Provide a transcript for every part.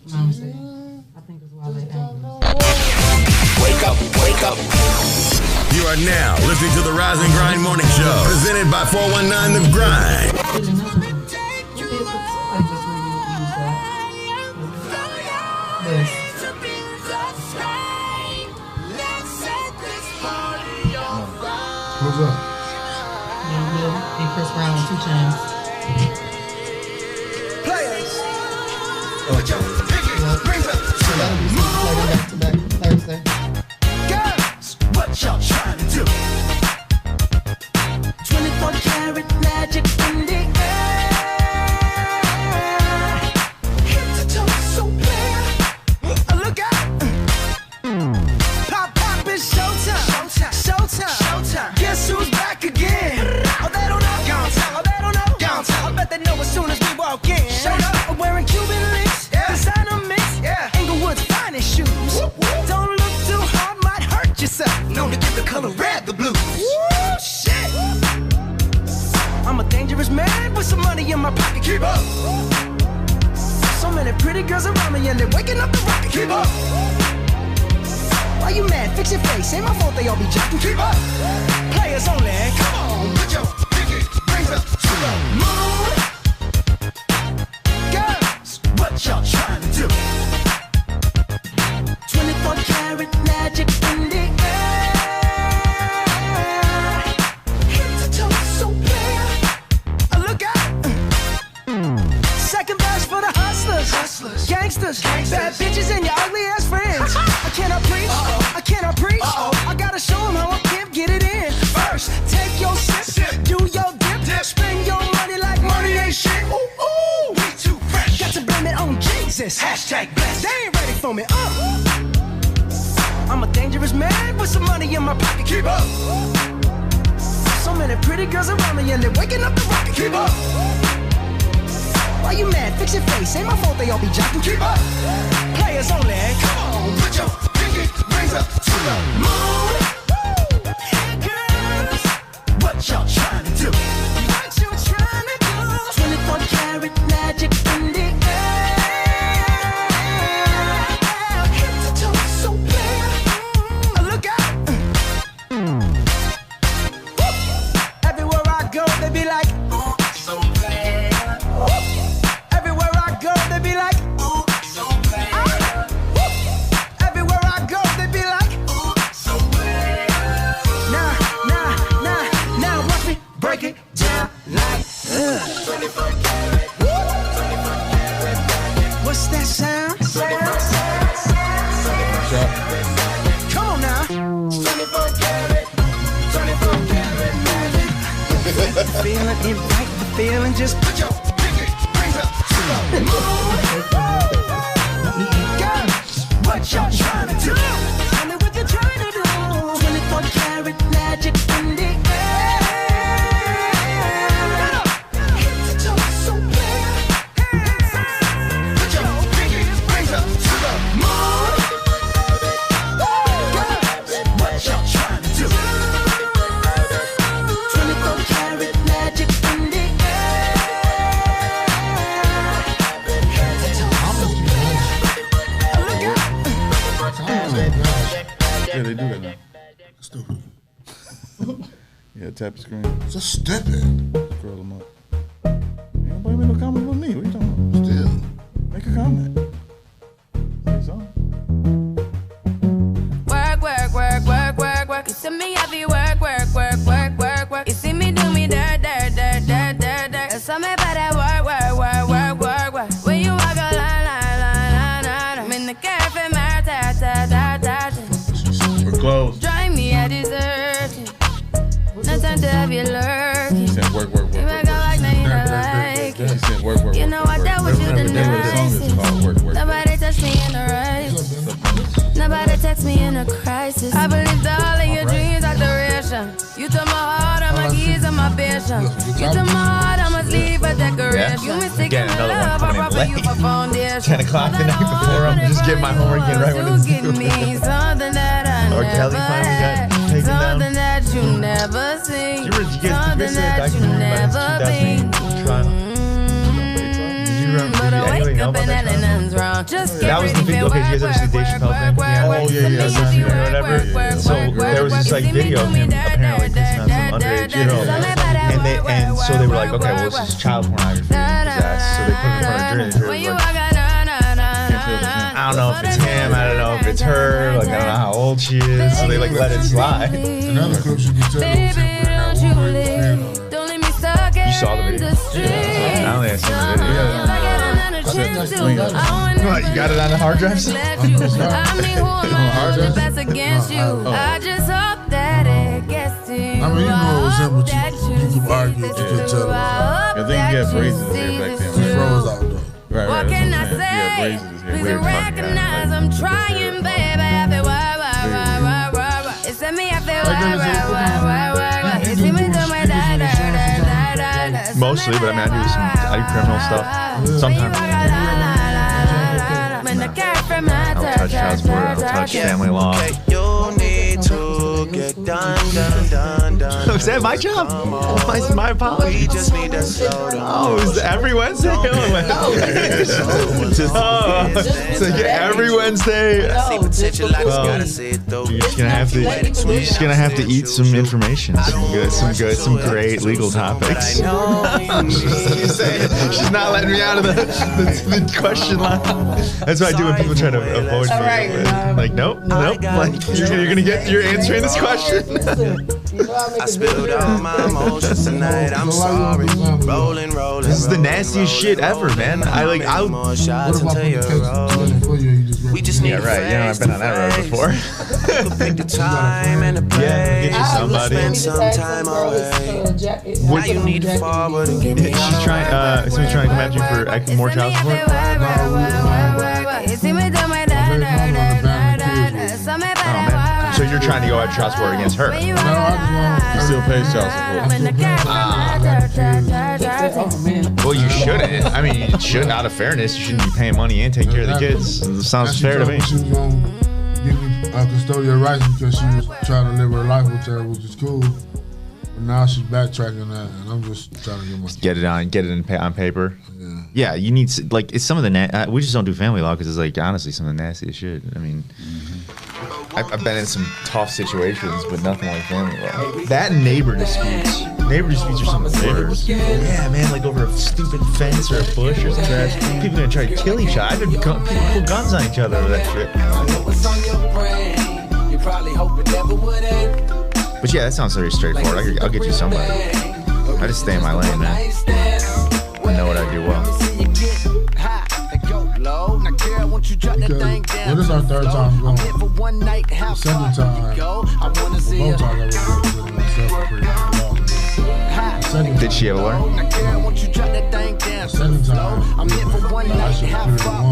You know what I'm saying? I think it's why they dangerous. Wake up, wake up. You are now listening to the Rise and Grind Morning Show, presented by 419 The Grind. What's up? And Chris Brown on 2 Chainz. Players. That'll be playing back to back Thursday. Girls, what y'all trying to do? 24 karat magic in the air. Hit the toe so clear. Look out. Pop, it's showtime. Showtime. Guess who's back again? Oh, they don't know. Gone tell. Oh, they don't know. Gone tell. I bet they know as soon as we walk in. Showed up. I'm wearing Cuban links. Yeah. Designer mix. Yeah. Inglewood's finest shoes. Whoop, whoop. Don't look too hard, might hurt yourself. Known to give the color red the blues. Woo, shit. I'm a dangerous man with some money in my pocket. Keep up. So many pretty girls around me and they're waking up the rocket. Keep up. Why you mad? Fix your face. Ain't my fault they all be jocking. Keep up. Players only. Come on, put your pinky rings up to the moon. Girls, what y'all trying to do? 24 karat magic in the air. Hit the toe so clear. Look out. Second verse for the hustlers. Gangsters. Bad bitches and your ugly ass friends. I cannot preach. I cannot preach. I gotta show them how a pimp get it in. First, take your sip. Do your dip. Spend your money like money ain't shit. Ooh, we too fresh. Got to blame it on Jesus. Hashtag blessed. They ain't ready for me. I'm a dangerous man with some money in my pocket. Keep up. So many pretty girls around me and they're waking up the rocket. Keep up. Why you mad? Fix your face. Ain't my fault they all be jocking. Keep up. Players only. Come on, put your pinky rings up to the moon. Girls, what y'all trying to do? What you trying to do? 24 karat magic in the air. Hit the toe so clear. Look out. Everywhere I go, they be like, ooh, so clear. Everywhere I go, they be like, ooh, so clear. Everywhere I go, they be like, ooh, so clear. Now, watch me break it down like, 24 karat. What's that sound? Come on now. 24 karat. 24 karat magic. Feeling, invite the feeling, just put your pinky rings up to the moon. Girls, what y'all trying to do? Tell me what you're trying to do. 24 karat magic in the air. Hit the toe so clear. Put your pinky rings up to the moon. Girls, what y'all trying to do? 24 karat magic in the air. Hit the toe so clear. Look out. Yeah, they do that now. Stupid. Yeah, tap the screen. Just step it. Scroll them up. Ain't nobody made no comment with me. What you talking about? Still. Make a comment. Say something. Work. You see me heavy work. You see me do me dirt. You saw me by that work. When you walk a line. I'm in the cafe, my ta. We're closed. Drive me a dessert. No time to have you lurking. She said work. You make a like, now you don't like She it. said work. You know I dealt with you the The name of the song is called Work. Nobody touched me in the right. Nobody text me in a crisis. I believed all of your dreams are duration. You took my heart, all my keys, and my patience. You took my heart, I must leave a decoration. You mistaken my love, I brought for you for foundation. 10 o'clock the night before, I'm just getting my homework in right when it's due. Give me something that I Or never Kelly finally got had. taken down. Something that you never seen. Did you get Something that you never been. trial? Did you But I anything wake know up about and that show? nothing's wrong. Just get That was the ready big. for Okay, you guys ever see Dave Chappelle thing? Yeah. Oh, yeah, Or whatever. So there was this like video of him apparently kissing on some underage girl, and so they were like, okay, well this is child pornography, so they put it in front of the jury. And the jury was like, I don't know if it's him, I don't know if it's her, like I don't know how old she is, so they like let it slide. In other clips, you can tell it was him wearing that one ring with the pin on it. You saw the video? I don't think I seen the video. What, you got it on the hard drive? I just hope that it gets to you. I mean, you know it was him, but you could argue that you couldn't tell it was him. I think he had braids in his hair back He then. froze out though. Right, What that's can what I I'm saying. He had say? braids in his hair. Please Weird fucking recognize I'm trying, baby. I feel why. It's me, I feel why. It's me, do my da. Mostly, but I mean I do criminal stuff sometimes. I'll touch child support, I'll touch family law. You need to get done. Is that my job? My apologies. We just need to slow down. Oh, is every Wednesday? So yeah, every Wednesday. See potential, I just Well, gotta see it through. You're just gonna have to eat some information, some great legal topics. She's not letting me out of the question line. That's what I do when people try to avoid me. Like, nope. Like, you're gonna get. You're answering this question. I spilled all my emotions tonight. I'm sorry. Rolling. This is the nastiest shit ever, man. More shots What about until putting you're the rolling. case for you and you just We just need Yeah, right. You know, I've been on that road before. pick the time and the place. Yeah, get you somebody. Spend some time away. Now you need to forward and give me She's trying. Somebody's trying to come after you for more child support. So you're trying to go at child support against her? No, I He still pays child support. Well, you shouldn't. I mean, you should. Out of fairness, you shouldn't be paying money and taking care of the kids. Sounds fair to me. She was gonna give me custodial rights because she was trying to live her life with her, which is cool. But now she's backtracking that, and I'm just trying to get my Get it on paper. Yeah, you need like it's some of the we just don't do family law because it's like honestly some of the nastiest shit. I mean, I've been in some tough situations, but nothing like family law. That and neighbor disputes. Neighbor disputes are some of the worst. Yeah, man, like over a stupid fence or a bush or something. People gonna try to kill each other. I've been people pull guns on each other over that shit. But yeah, that sounds very straightforward. I'll get you somebody. I just stay in my lane, man. I know what I do well. Well, this is our third time going. The second time, both times I represented myself for pretty long. The second Did she ever learn? The second time, I should have cleared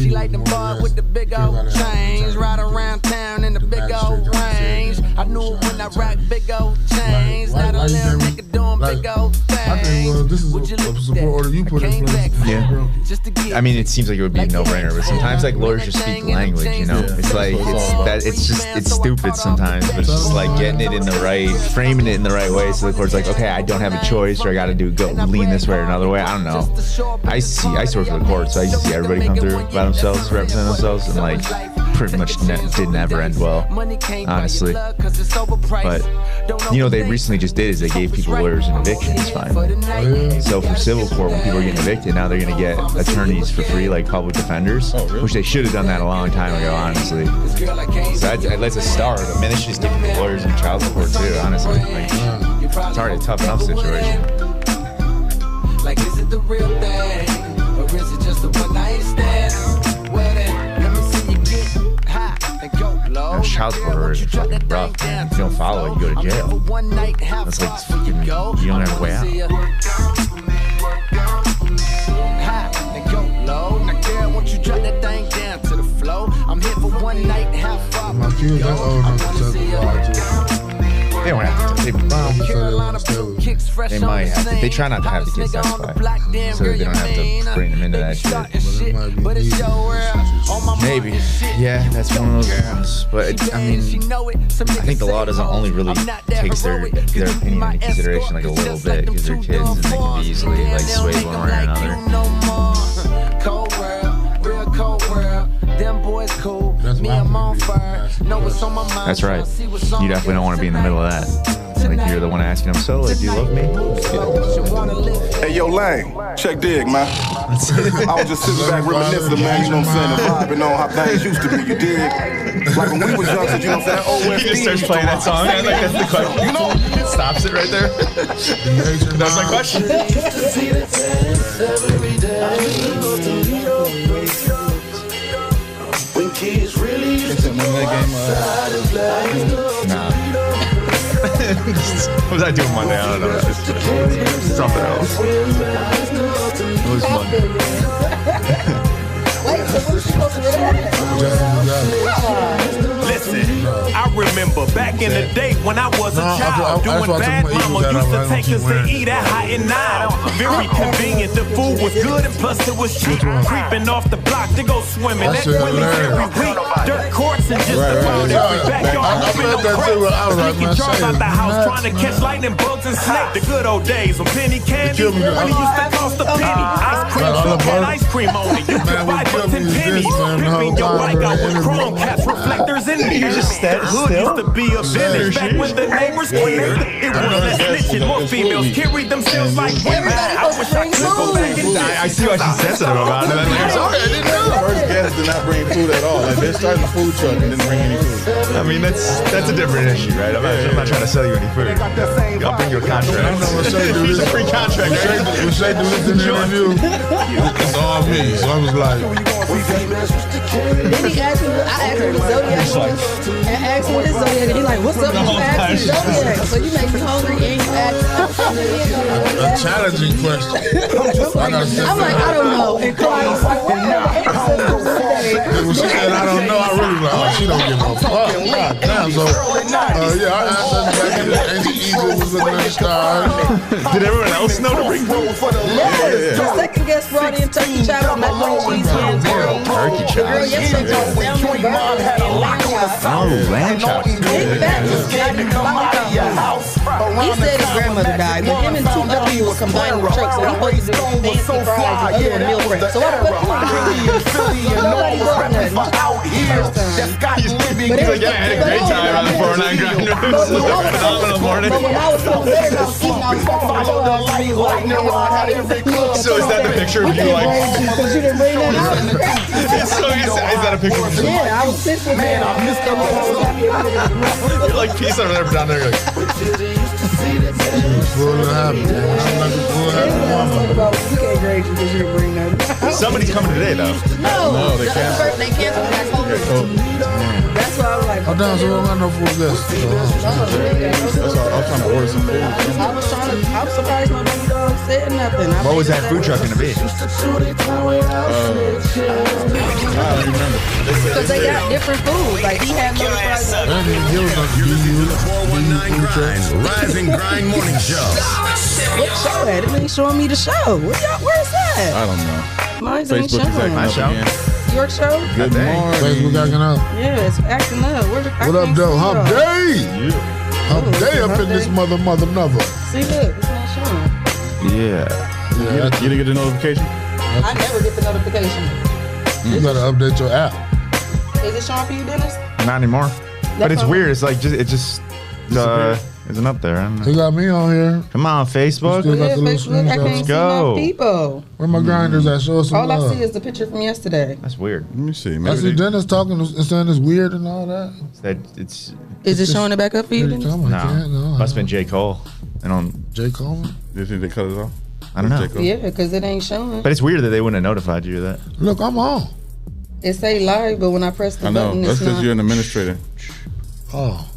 She like the bar with the big old chains, ride around town in the big old range. I knew it when I rock big old chains. Now the little nigga doing big old I think, well, this is a support order you put in place. Yeah. I mean, it seems like it would be a no-brainer, but sometimes like lawyers just speak the language, you know. It's like it's stupid sometimes, but it's just like getting it in the right, framing it in the right way, so the court's like, okay, I don't have a choice, or I got to lean this way or another way. I don't know. I used to work for the court, so I used to see everybody come through by themselves, represent themselves, and like pretty much didn't ever end well, honestly. But you know, they recently just did is they gave people lawyers and evictions finally. So for civil court, when people are getting evicted, now they're gonna get attorneys for free, like public defenders, which they should have done that a long time ago, honestly. So that's a start. But man, they should just give people lawyers and child support too, honestly. Like, it's already a tough enough situation. Like, is it the real thing, or is it just a one night stand? Well then, let me see you get high and go low. Child support orders are fucking rough, man. If you don't follow it, you go to jail. That's like fucking, you don't have a way out. My kids are old enough to testify too. They don't have to. So they want to stay with me. They might have to. They try not to have the kids testify, so that they don't have to bring them into that shit. But it might be Maybe. Yeah, that's one of those ones. But I mean, I think the law doesn't only really takes their opinion into consideration like a little bit because they're kids and they can be easily like swayed one way or another. Cold world, real cold world. Them boys cool. Me, I'm on fire. Know what's on my mind. That's right. You definitely don't want to be in the middle of that. Like you're the one asking them, so like, do you love me? Hey, yo, Lane, check dig, man. I was just sitting back reminiscing, man, you know what I'm saying, and vibing on how things used to be, you dig? Like when we was young, you know what I'm saying, OFD. He just starts playing that song, and like that's the question. You know, it stops it right there. That's my question. When kids really used to go outside and play. Nah. What was I doing Monday? I don't know. Something else. It was Monday. Listen, I remember back in the day when I was a child doing bad. Mama used to take us to eat at Hot and Nile. Very convenient, the food was good and plus it was cheap. Creeping off the block to go swimming. That Willie's every week. Dirt courts and just about every backyard. Sneaking jars out the house trying to catch lightning bugs and snake. The good old days when penny candy really used to cost a penny. Ice cream truck had ice cream on it. You could buy for 10 pennies. Ripping your bike out with chrome caps, reflectors in the air. Hood used to be a village back when the neighbors cared. It was less snitching, more females carried themselves like women. I wish I could go back in time. I see why she's sensitive about it. Sorry, I didn't know. First guest did not bring food at all. Like they started the food truck and didn't bring any food. I mean, that's a different issue, right? I'm not trying to sell you any food. I'll bring you a contract. I know what Shae do this. It's a free contract. When Shae do this in the interview, it's all me. So I was like, then he asked me, I asked him what zodiac was, and asked him what his zodiac, and he's like, what's up with you asking zodiac? So you make me hungry and you ask a challenging question. I'm like, I don't know. And Clyde was like, when she said, I don't know, I really was like, oh, she don't give a fuck. God damn. So, yeah, I asked her back in the ancient Egypt was another star. Did everyone else know to bring food? Yes. The second guest brought in turkey chops, macaroni and cheese, and turkey chops. Girl, yesterday was salmon burger and lamb chops. Oh, lamb chops. He said his grandmother died, but him and two other people were combining the truck, so he put these fancy fries and other meal prep. So I don't know what nobody bought nothing. He's like, yeah, I had a great time on the 409 grind. It was a phenomenal morning. But when I was so there, I was eating, I was So is that the picture of you like? Because you didn't bring that out. So is that a picture of you? Yeah, I was sitting there. I missed that. You're like peace over there, down there. Like, somebody's coming today, though. No, they canceled. They canceled. That's why I was like, oh, damn, so we don't got no food guests. That's why I was trying to order some food. I was surprised nobody said nothing. What was that food truck going to be? I don't remember. Because they got different foods. Like he had no fries. The 419 Rise and Grind Morning Show. What show at? It ain't showing me the show. Where's that? I don't know. Mine's ain't Facebook is showing. acting My up show? again. Your show? Good morning. Facebook acting up. Yeah, it's acting up. What up, though? Hump day! Hump day up in this mother. See, look, it's not showing. Yeah. You didn't get the notification? I never get the notification. You gotta update your app. Is it showing for you, Dennis? Not anymore. But it's weird. It's like it just isn't up there. I don't know. You got me on here. Come on, Facebook. Still got the little Facebook, I can't screenshots. see go. my people. Where my grinders at? Show us some All I love. see is the picture from yesterday. That's weird. Let me see. I Maybe see Dennis talking and saying it's weird and all that. It's Is it showing it back up for you, Dennis? No. Must have been J. Cole. And on J. Coleman? Do you think they cut it off? I don't know. Yeah, because it ain't showing. But it's weird that they wouldn't have notified you of that. Look, I'm on. It say live, but when I press the I know. button, That's it's because not. you're an administrator. Oh.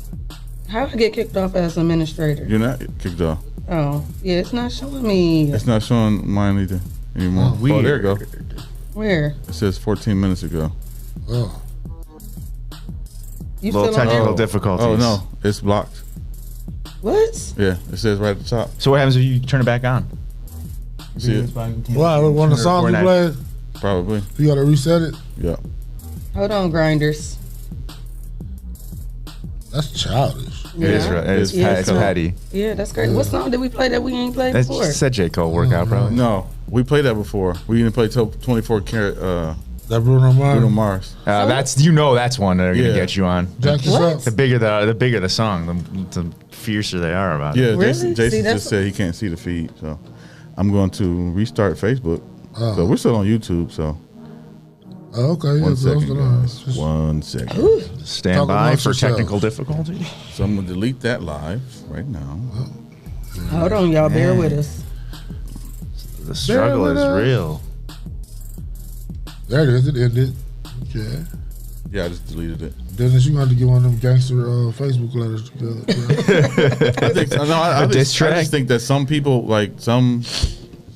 How I get kicked off as administrator? You're not kicked off. Oh, yeah, it's not showing me. It's not showing mine either anymore. Weird. Oh, there you go. Where? It says 14 minutes ago. Oh. You Little still on technical there? difficulties. Oh, no. It's blocked. What? Yeah, it says right at the top. So what happens if you turn it back on? See it? Wow, one of the songs we played? Probably. You gotta reset it? Yeah. Hold on, grinders. That's childish. It is right. It's Patty. Yeah, that's great. What song did we play that we ain't played That's before? said J. Cole workout, probably. No, we played that before. We didn't play 24 karat. That Bruno Mars. Bruno Mars. That's that's one that are gonna get you on. The bigger the song, the fiercer they are about it. Yeah, really? Jason just said he can't see the feed, so I'm going to restart Facebook. So we're still on YouTube. So. Oh, okay. One second, guys. 1 second. Ooh. Stand by for technical difficulty. So I'm gonna delete that live right now. Hold on, y'all. Bear with us. The struggle is real. There it is. It ended. Okay. Yeah, I just deleted it. Dennis, you have to get one of them gangster Facebook letters together. I just think that some people, like some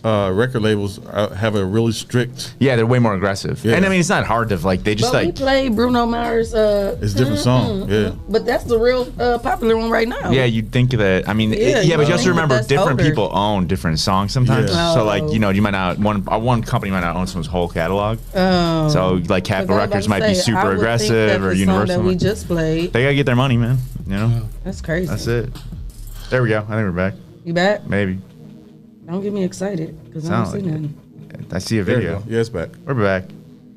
record labels, have a really strict. Yeah, they're way more aggressive. Yeah. And I mean, it's not hard to they just we play Bruno Mars. It's a different song. Yeah. But that's the real popular one right now. Yeah, you'd think that. I mean, but you also remember different people own different songs sometimes. Yeah. So you might not one company might not own someone's whole catalog. So Capitol Records might be super aggressive, or Universal. That we just played. They gotta get their money, man. You know. That's crazy. That's it. There we go. I think we're back. You back? Maybe. Don't get me excited because I don't see nothing. I see a video. Yeah, it's back. We're back.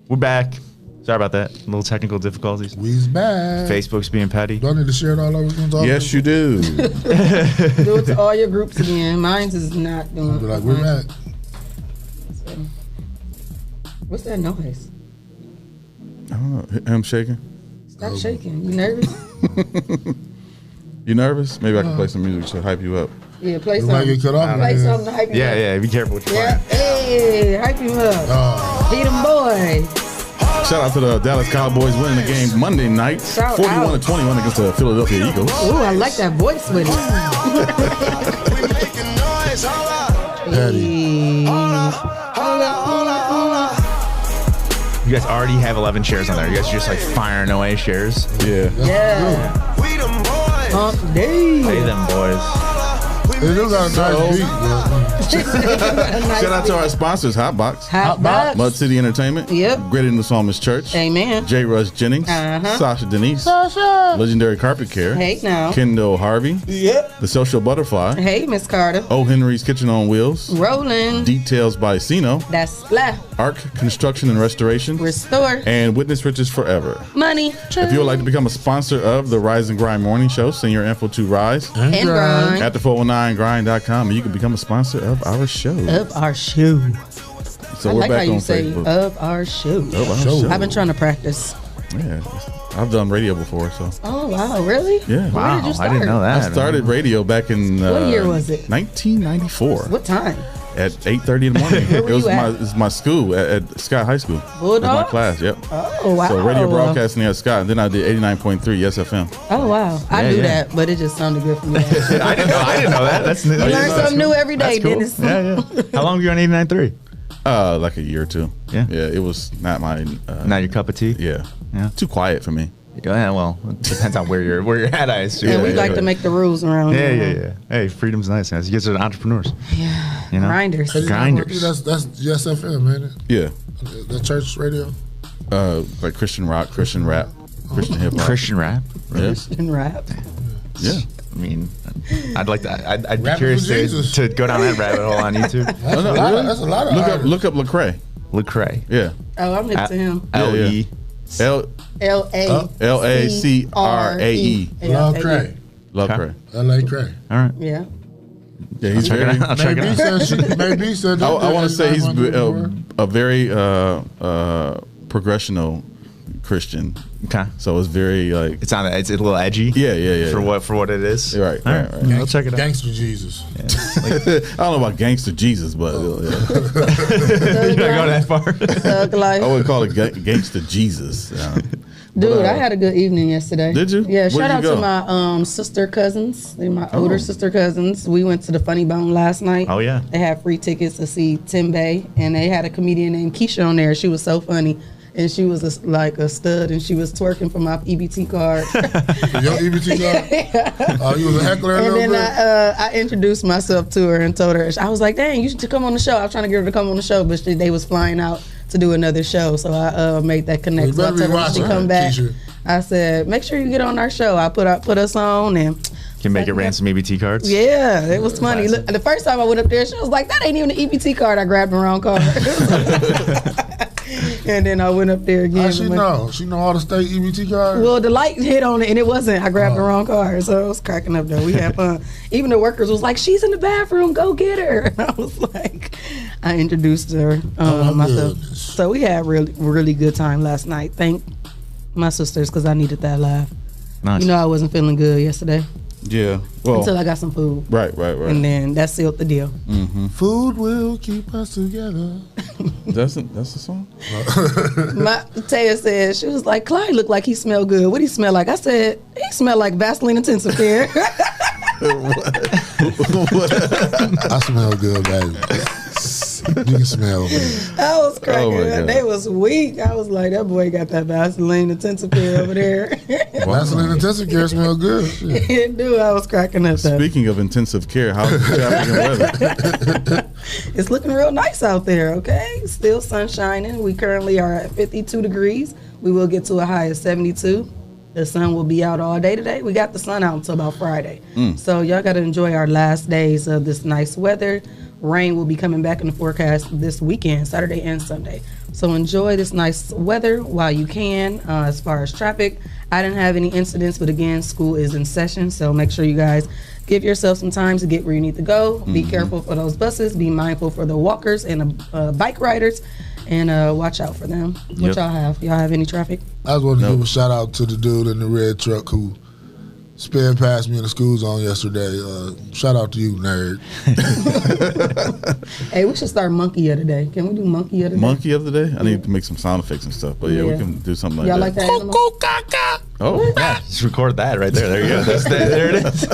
We're back. Sorry about that. Little technical difficulties. We's back. Facebook's being petty. Do I need to share it all over? Yes, you do. Do it to all your groups again. Mine's is not doing it. Like, we're back. So, what's that noise? I don't know. I'm shaking. Stop shaking. You nervous? You nervous? Maybe I can play some music to hype you up. Yeah, play something. Play something to hype you up. Yeah, be careful what you're playing. Hey, hype him up. Beat him, boy. Shout out to the Dallas Cowboys winning the game Monday night, 41-21 against the Philadelphia Eagles. Ooh, I like that voice with it. You guys already have 11 shares on there. You guys are just firing away shares. Yeah. Yeah. Hump day. Pay them boys. They do got a nice beat, Shout out to our sponsors, Hotbox, Mud City Entertainment, Greater New Psalmist Church, Amen, J. Rush Jennings, Sasha Denise, Legendary Carpet Care, hey now, Kendall Harvey, The Social Butterfly, hey Miss Carter, O. Henry's Kitchen on Wheels, Rolling, Details by Sino, that's Blah, Arc Construction and Restoration, Restore, and Witness Riches Forever. Money. If you would like to become a sponsor of the Rise and Grind Morning Show, send your info to Rise and Grind at the 419grind.com, and you can become a sponsor of our show. Of our show. So I we're like back how you on say Facebook. of our show. Of our show. I've been trying to practice. Yeah, I've done radio before, so. Oh wow, really? Yeah. Where did you start? I didn't know that. I started radio back in what year was it? 1994. What time? At 8:30 in the morning. Where were you at? It was my school at Scott High School. Bulldogs? It was my class. Yep. Oh wow. So radio broadcasting at Scott, and then I did 89.3 SFM. Oh wow, I knew that, but it just sounded good for me. I didn't know that. That's new. You learn something new every day, cool. Dennis. Yeah. How long were you on 89.3? Like a year or two. Yeah. Yeah. It was not my. Not your cup of tea. Yeah. Yeah. Too quiet for me. Yeah, well, it depends on where you're at, I assume. Yeah, we like to make the rules around here. Yeah. Hey, freedom's nice, guys. You guys are entrepreneurs. Yeah. You know? Grinders. That's SFM, ain't it? Yeah. The church radio? Like Christian rock, Christian rap, Christian hip hop. Christian rap? Really? Christian rap. Yeah. I mean, I'd like to. I'd be curious to go down that rabbit hole on YouTube. That's a lot of Look up Lecrae. Lecrae. Yeah. Oh, I'm hip to him. L-E. L-A-C-R-A-E. Love Cray. Love Cray. L.A. Cray. All right. Yeah. Yeah, he's very. Maybe said I want to say he's a very progressional Christian. Okay. So it's very like it's a little edgy. Yeah. For what it is. Right. I'll check it out. Gangster Jesus. Yeah. I don't know about gangster Jesus, but you're not going that far. I would call it gangster Jesus. Dude, I had a good evening yesterday. Did you? Yeah, shout out to my sister cousins. They're my older sister cousins. We went to the Funny Bone last night. Oh, yeah. They had free tickets to see Tim Bay, and they had a comedian named Keisha on there. She was so funny. and she was like a stud, and she was twerking for my EBT card. Your EBT card? Oh, you was a heckler. And then I introduced myself to her and told her, I was like, dang, you should come on the show. I was trying to get her to come on the show, but they was flying out to do another show, so I made that connection. So I told her when she come back, I said, make sure you get on our show. I put us on and. Can make it ransom EBT cards. Yeah, it was funny. Look, the first time I went up there, she was like, that ain't even an EBT card. I grabbed the wrong card. And then I went up there again. How she know? She know all the state EBT cards? Well, the light hit on it and it wasn't. I grabbed the wrong card. So I was cracking up though. We had fun. Even the workers was like, she's in the bathroom. Go get her. And I was like, I introduced her myself. Goodness. So we had really good time last night. Thank my sisters because I needed that laugh. Nice. You know I wasn't feeling good yesterday. Yeah, well, until I got some food. Right. And then that sealed the deal. Mm-hmm. Food will keep us together. That's the song? Taya said, she was like, Clyde looked like he smelled good. What he smell like? I said, he smelled like Vaseline Intensive Care. What? I smell good, baby. You can smell it. I was cracking up. They was weak. I was like, that boy got that Vaseline Intensive Care over there. Vaseline Intensive Care smell good. It do. I was cracking up. Speaking of intensive care, how's the traffic and weather? It's looking real nice out there, okay? Still sun shining. We currently are at 52 degrees. We will get to a high of 72. The sun will be out all day today. We got the sun out until about Friday. So y'all got to enjoy our last days of this nice weather. Rain will be coming back in the forecast this weekend, Saturday and Sunday. So enjoy this nice weather while you can. As far as traffic, I didn't have any incidents, but again, school is in session. So make sure you guys give yourself some time to get where you need to go. Be careful for those buses. Be mindful for the walkers and the bike riders. And watch out for them. What y'all have? Y'all have any traffic? I just wanted to give a shout out to the dude in the red truck who sped past me in the school zone yesterday. Shout out to you, nerd. Hey, we should start Monkey of the Day. Can we do Monkey of the Day? Monkey of the Day? I need to make some sound effects and stuff. But yeah, we can do something like that. Y'all like that animal? Oh, yeah. Just record that right there. There you go. There it is.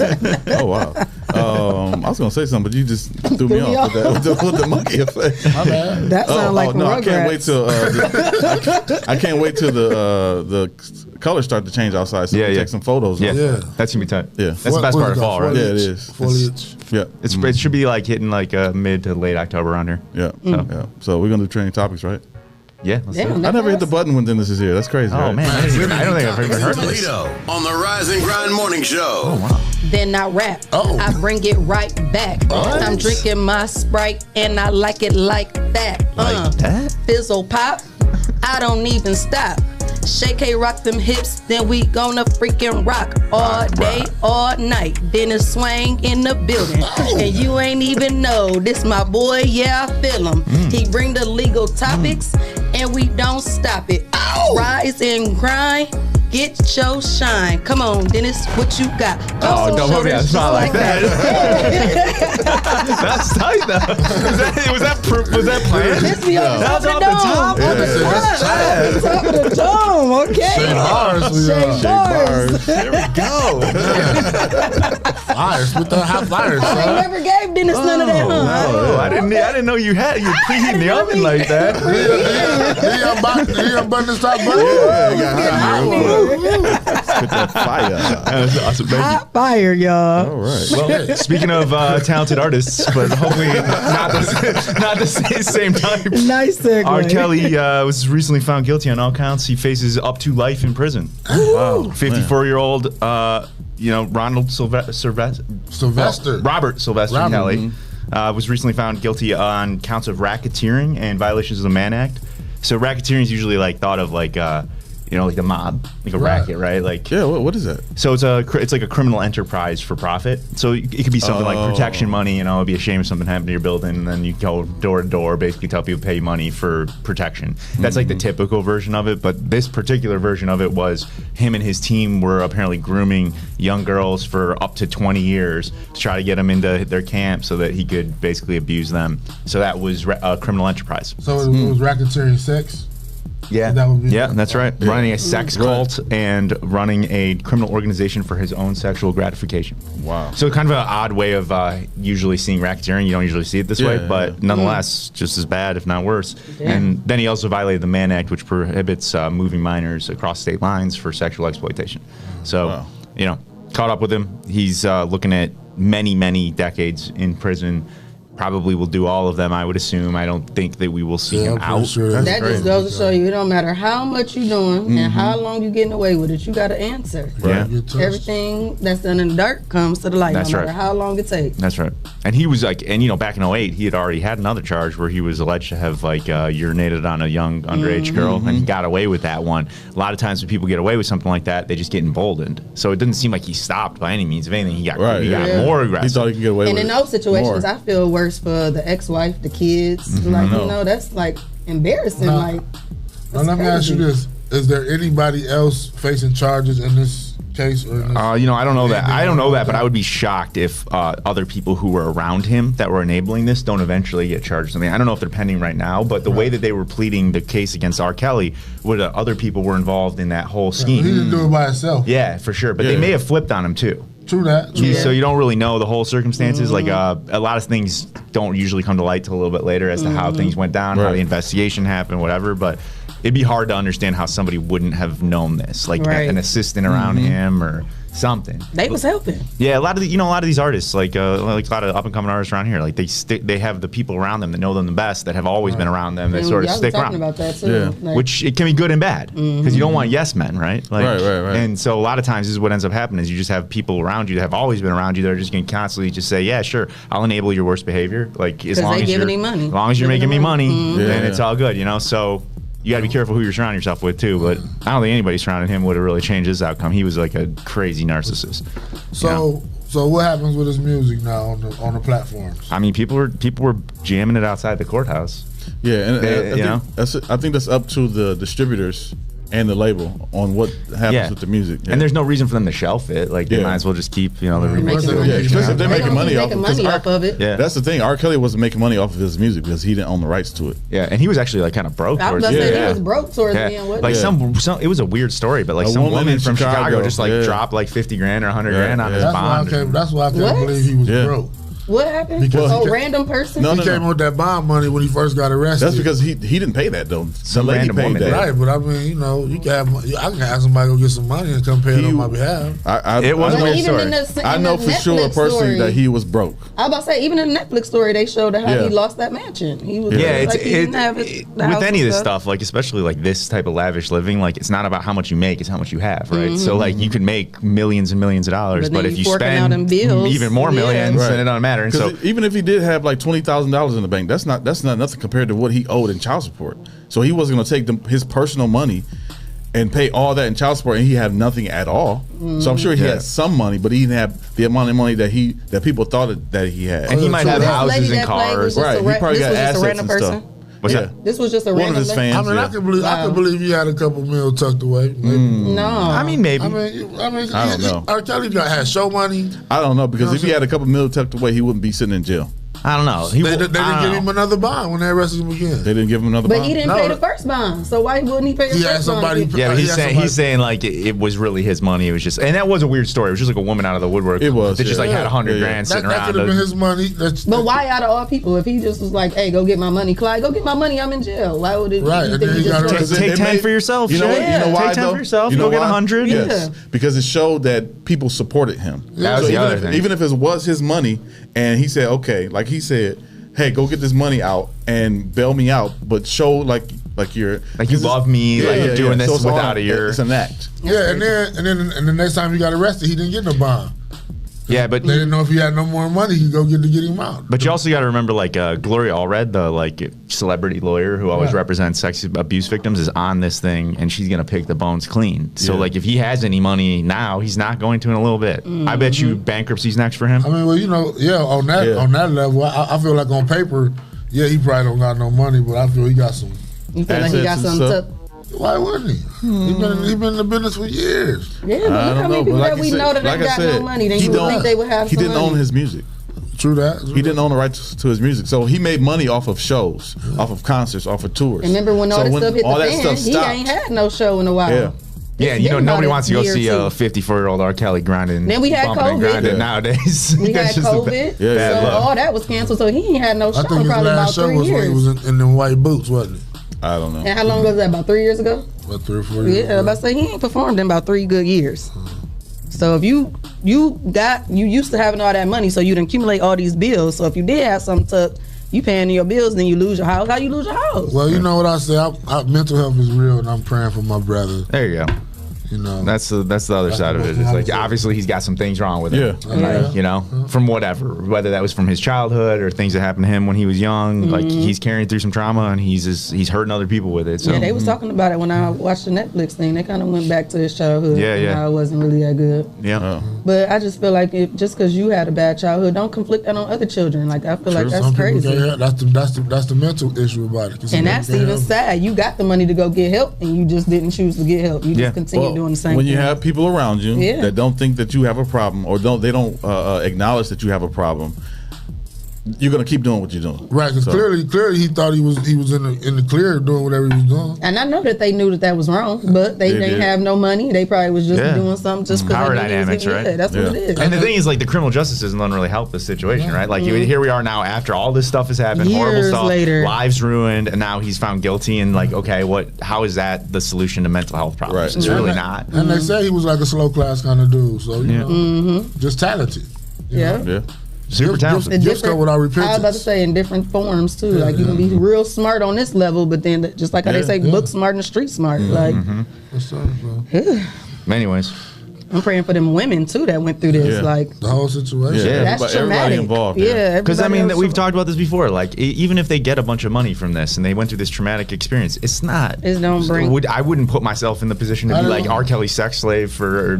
Oh, wow. I was going to say something, but you just threw me off with the monkey effect. My bad. That sounds like no, Rugrats. I can't wait till the colors start to change outside. So take some photos. Yeah, that's gonna be tight. Yeah, that's the best part of fall, right? Yeah, it is. Foliage. It should be like hitting like mid to late October around here. Yeah. So we're gonna do training topics, right? Yeah. I never hit the button when Dennis is here. That's crazy. Oh right? man, I don't think I've ever heard this. On the Rise and Grind Morning Show. Oh wow. Then I rap. I bring it right back. I'm drinking my Sprite and I like it like that. Like that? Fizzle pop. I don't even stop. Shae rock them hips, then we gonna freaking rock all day, all night. Then it's swang in the building, and you ain't even know this my boy. Yeah, I feel him. He bring the legal topics, and we don't stop it. Rise and grind. Get your shine. Come on, Dennis, what you got? Oh, don't put me on the spot like that. That's tight, though. Was that planned? This be on top of the dome. On the top of the dome, okay. Shae bars. There we go. Flyers. With the hot flyers. I never gave Dennis none of that, huh? No, I didn't know you preheating the oven like that. Did you unbutton this top button? Yeah, Spit that fire. That's awesome. Thank you. Hot fire, y'all. All right. Well, speaking of talented artists, but hopefully not the same time. Nice segue. R. Kelly was recently found guilty on all counts. He faces up to life in prison. Wow. 54-year-old, Robert Sylvester Kelly was recently found guilty on counts of racketeering and violations of the Mann Act. So racketeering is usually like thought of like like the mob, like a racket, right? Like what is that? So it's like a criminal enterprise for profit. So it could be something like protection money. It'd be a shame if something happened to your building, and then you go door to door, basically tell people to pay money for protection. That's like the typical version of it. But this particular version of it was him and his team were apparently grooming young girls for up to 20 years to try to get them into their camp so that he could basically abuse them. So that was a criminal enterprise. So it was racketeering sex. Yeah, that's right. Yeah. Running a sex cult and running a criminal organization for his own sexual gratification. Wow. So kind of an odd way of usually seeing racketeering. You don't usually see it this way, but nonetheless, just as bad, if not worse. Yeah. And then he also violated the Mann Act, which prohibits moving minors across state lines for sexual exploitation. So, you know, caught up with him. He's looking at many, many decades in prison. Probably will do all of them, I would assume. I don't think that we will see him out. Sure that just goes to show you, it don't matter how much you're doing and how long you're getting away with it, you got to answer. Yeah. Everything that's done in the dark comes to the light, That's no matter right. how long it takes. That's right. And he was like, and you know, back in 2008, he had already had another charge where he was alleged to have like urinated on a young underage girl, and he got away with that one. A lot of times when people get away with something like that, they just get emboldened. So it didn't seem like he stopped by any means. If anything, he got more aggressive. He thought he could get away with it. And in those situations, more. I feel worse for the ex-wife, the kids. Like, you know, that's like embarrassing. Now, like, now let me ask you this: is there anybody else facing charges in this case? Or in this you know, I don't know that. I don't know that, but I would be shocked if other people who were around him that were enabling this don't eventually get charged. Something. I don't know if they're pending right now, but the way that they were pleading the case against R. Kelly, would other people were involved in that whole scheme. He didn't do it by himself. Yeah, for sure. But they may have flipped on him too. True that. So you don't really know the whole circumstances. Like a lot of things don't usually come to light till a little bit later as to how things went down, how the investigation happened, whatever. But it'd be hard to understand how somebody wouldn't have known this, like an assistant around him or something. They was helping. Yeah, a lot of these artists, like a lot of up and coming artists around here, like they have the people around them that know them the best, that have always been around them, that sort of stick around. About that too. Like, which it can be good and bad because you don't want yes men, right? Like, right. And so a lot of times this is what ends up happening is you just have people around you that have always been around you that are just going to constantly just say, yeah, sure, I'll enable your worst behavior, like as long as you're making me money, then it's all good, you know. So you got to be careful who you're surrounding yourself with too. But I don't think anybody surrounding him would have really changed his outcome. He was like a crazy narcissist. So what happens with his music now on the platforms? I mean, people were jamming it outside the courthouse. Yeah, and I think that's up to the distributors and the label on what happens with the music. Yeah. And there's no reason for them to shelf it. Like they might as well just keep, you know, the remix. Especially if they're making money off of it. Yeah. That's the thing. R. Kelly wasn't making money off of his music because he didn't own the rights to it. Yeah, and he was actually like kind of broke. I was towards gonna say the he was broke towards the end. Like some, it was a weird story, but like some woman from Chicago just like dropped like 50 grand or 100 grand on his bond. That's why I can't believe he was broke. What happened? Because random person? He came with that bond money when he first got arrested. That's because he didn't pay that though. Some random woman, right? But I mean, you know, I can have somebody go get some money and come pay it on my behalf. It wasn't a story. I know for sure personally that he was broke. I was about to say, even in the Netflix story, they showed how he lost that mansion. He was like, he didn't have it. With any of this stuff, like especially like this type of lavish living, like it's not about how much you make; it's how much you have, right? So like you can make millions and millions of dollars, but if you spend even more millions, then it doesn't matter. And so even if he did have like $20,000 in the bank, that's not nothing compared to what he owed in child support. So he wasn't going to take his personal money and pay all that in child support, and he had nothing at all. So I'm sure he had some money, but he didn't have the amount of money that people thought that he had. And he might have houses and cars, right? He probably got assets and stuff. This was just a random. One of his fans. I mean, I can believe he had a couple mil tucked away. No, I mean maybe. I mean, I don't know. R. Kelly had show money. I don't know because if he had a couple mil tucked away, he wouldn't be sitting in jail. I don't know. They didn't give him another bond when they arrested him again. They didn't give him another bond. But he didn't pay the first bond, so why wouldn't he pay the first bond? Yeah, but he's saying like it was really his money. It was just, and that was a weird story. It was just like a woman out of the woodwork. It was. That just like had 100 grand sitting around. That could have been his money. But why out of all people? If he just was like, "Hey, go get my money, Clyde. Go get my money. I'm in jail." Why would it? Right. You think he just take 10 for yourself. You know why? Take 10 for yourself. You know go get 100. Yes, because it showed that people supported him. That was the other thing. Even if it was his money, and he said, "Okay," like he said, "Hey, go get this money out and bail me out," but show like you love me, like you're doing this without it's an act. Yeah, and then the next time he got arrested, he didn't get no bond. Yeah, but they didn't know if he had no more money, he could go get him out. But you also got to remember, like Gloria Allred, the like celebrity lawyer who always represents sex abuse victims, is on this thing, and she's gonna pick the bones clean. So like, if he has any money now, he's not going to in a little bit. I bet you bankruptcy's next for him. I mean, well, you know, on that level, I feel like on paper, he probably don't got no money, but I feel he got some. You feel like he got some. Why wouldn't he? He been in the business for years. Yeah, but look how many people that we know that ain't got no money. Then you would think they would have. He didn't own his music. True that. He didn't own the rights to his music, so he made money off of shows, off of concerts, off of tours. And remember when all this stuff hit all the that fan, stuff he stopped. ain't had no show in a while. Yeah. Yeah, you know, nobody wants to go see a 54-year-old R. Kelly grinding. Then we had bumping and COVID. grinding nowadays. We had That's just a COVID, bad so luck. all that was canceled. So he ain't had no show I think his probably about last show 3 was when he years. was in them white boots, wasn't it? I don't know. And how long was that? About 3 years ago? About 3 or 4 years. Yeah, about to say he ain't performed in about 3 good years. So if you used to having all that money, so you'd accumulate all these bills. So if you did have something tucked, you paying your bills, then you lose your house. How you lose your house? Well, you know what I say. Mental health is real, and I'm praying for my brother. There you go. You know, that's the other side of it. It's like obviously he's got some things wrong with him. Yeah. Like, you know, from whatever, whether that was from his childhood or things that happened to him when he was young. Like he's carrying through some trauma and he's hurting other people with it. So Yeah, they was talking about it when I watched the Netflix thing. They kind of went back to his childhood. and how it wasn't really that good. Yeah. But I just feel like just because you had a bad childhood, don't conflict that on other children. Like I feel like that's Some crazy. people can't that's the mental issue about it. And that's even sad. You got the money to go get help, and you just didn't choose to get help. You just continue doing the same when thing. you have people around you Yeah. that don't think that you have a problem or they don't acknowledge that you have a problem, you're gonna keep doing what you're doing. Right, because clearly he thought he was in the clear doing whatever he was doing. And I know that they knew that was wrong, but they didn't have no money. They probably was just doing something just because power they knew he was dynamics, getting right? hit. That's what it is. And the thing is, like, the criminal justice system doesn't really help this situation, right? Like, here we are now after all this stuff has happened, horrible Years stuff, later. lives ruined, and now he's found guilty. And like, okay, how is that the solution to mental health problems? It's really not. And they say he was like a slow class kind of dude, so you know, just talented. you know? Super talented. Gifts come without repentance. I was about to say in different forms too. Like you can be real smart on this level, but then just like how they say, book smart and street smart. Like, anyways, I'm praying for them women too that went through this. Like the whole situation. that's everybody traumatic. involved. Yeah, because I everybody mean, else we've talked about this before. Like, even if they get a bunch of money from this and they went through this traumatic experience, it's not. It don't bring. I wouldn't put myself in the position to be like R. Kelly's sex slave for a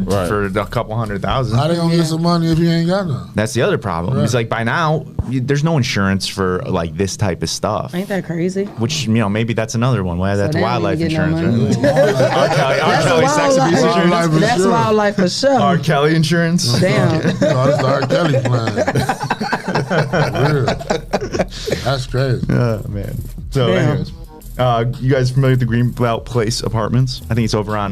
couple $100,000. How they gonna get some money if you ain't got none? That's the other problem. It's like by now there's no insurance for like this type of stuff. Ain't that crazy? Which maybe that's another one. Why that's they don't wildlife even get no insurance. money. Right? R. Kelly sex abuse insurance. That's wildlife for sure. R. Kelly insurance. Damn. That's the R. Kelly plan. Real. That's crazy. Oh man. So anyways, you guys familiar with the Greenbelt Place Apartments? I think it's over on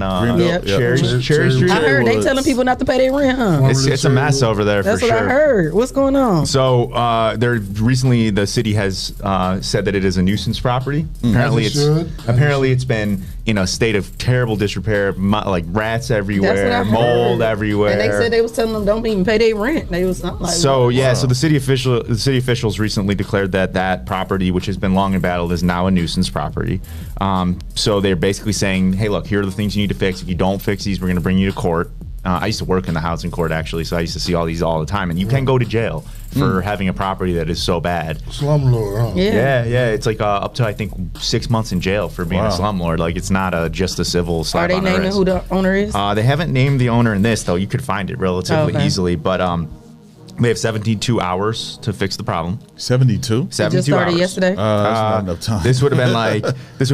Cherry Street. I heard they telling people not to pay their rent, huh? It's a mess over there. That's for what sure. I heard. What's going on? So recently the city has said that it is a nuisance property. Apparently it's been in a state of terrible disrepair, like rats everywhere, mold everywhere. And they said they was telling them don't even pay their rent. They was something like so so the city officials recently declared that property, which has been long embattled, is now a nuisance property. So they're basically saying, hey, look, here are the things you need to fix. If you don't fix these, we're going to bring you to court. I used to work in the housing court, actually, so I used to see all these all the time. And you can go to jail for having a property that is so bad. Slumlord, huh? Yeah. It's like up to, I think, 6 months in jail for being a slumlord. Like, it's not just a civil slap Are they on the naming wrist. who the owner is? They haven't named the owner in this, though. You could find it relatively easily. But they have 72 hours to fix the problem. 72? 72 just started hours. yesterday? That's not enough time. This would have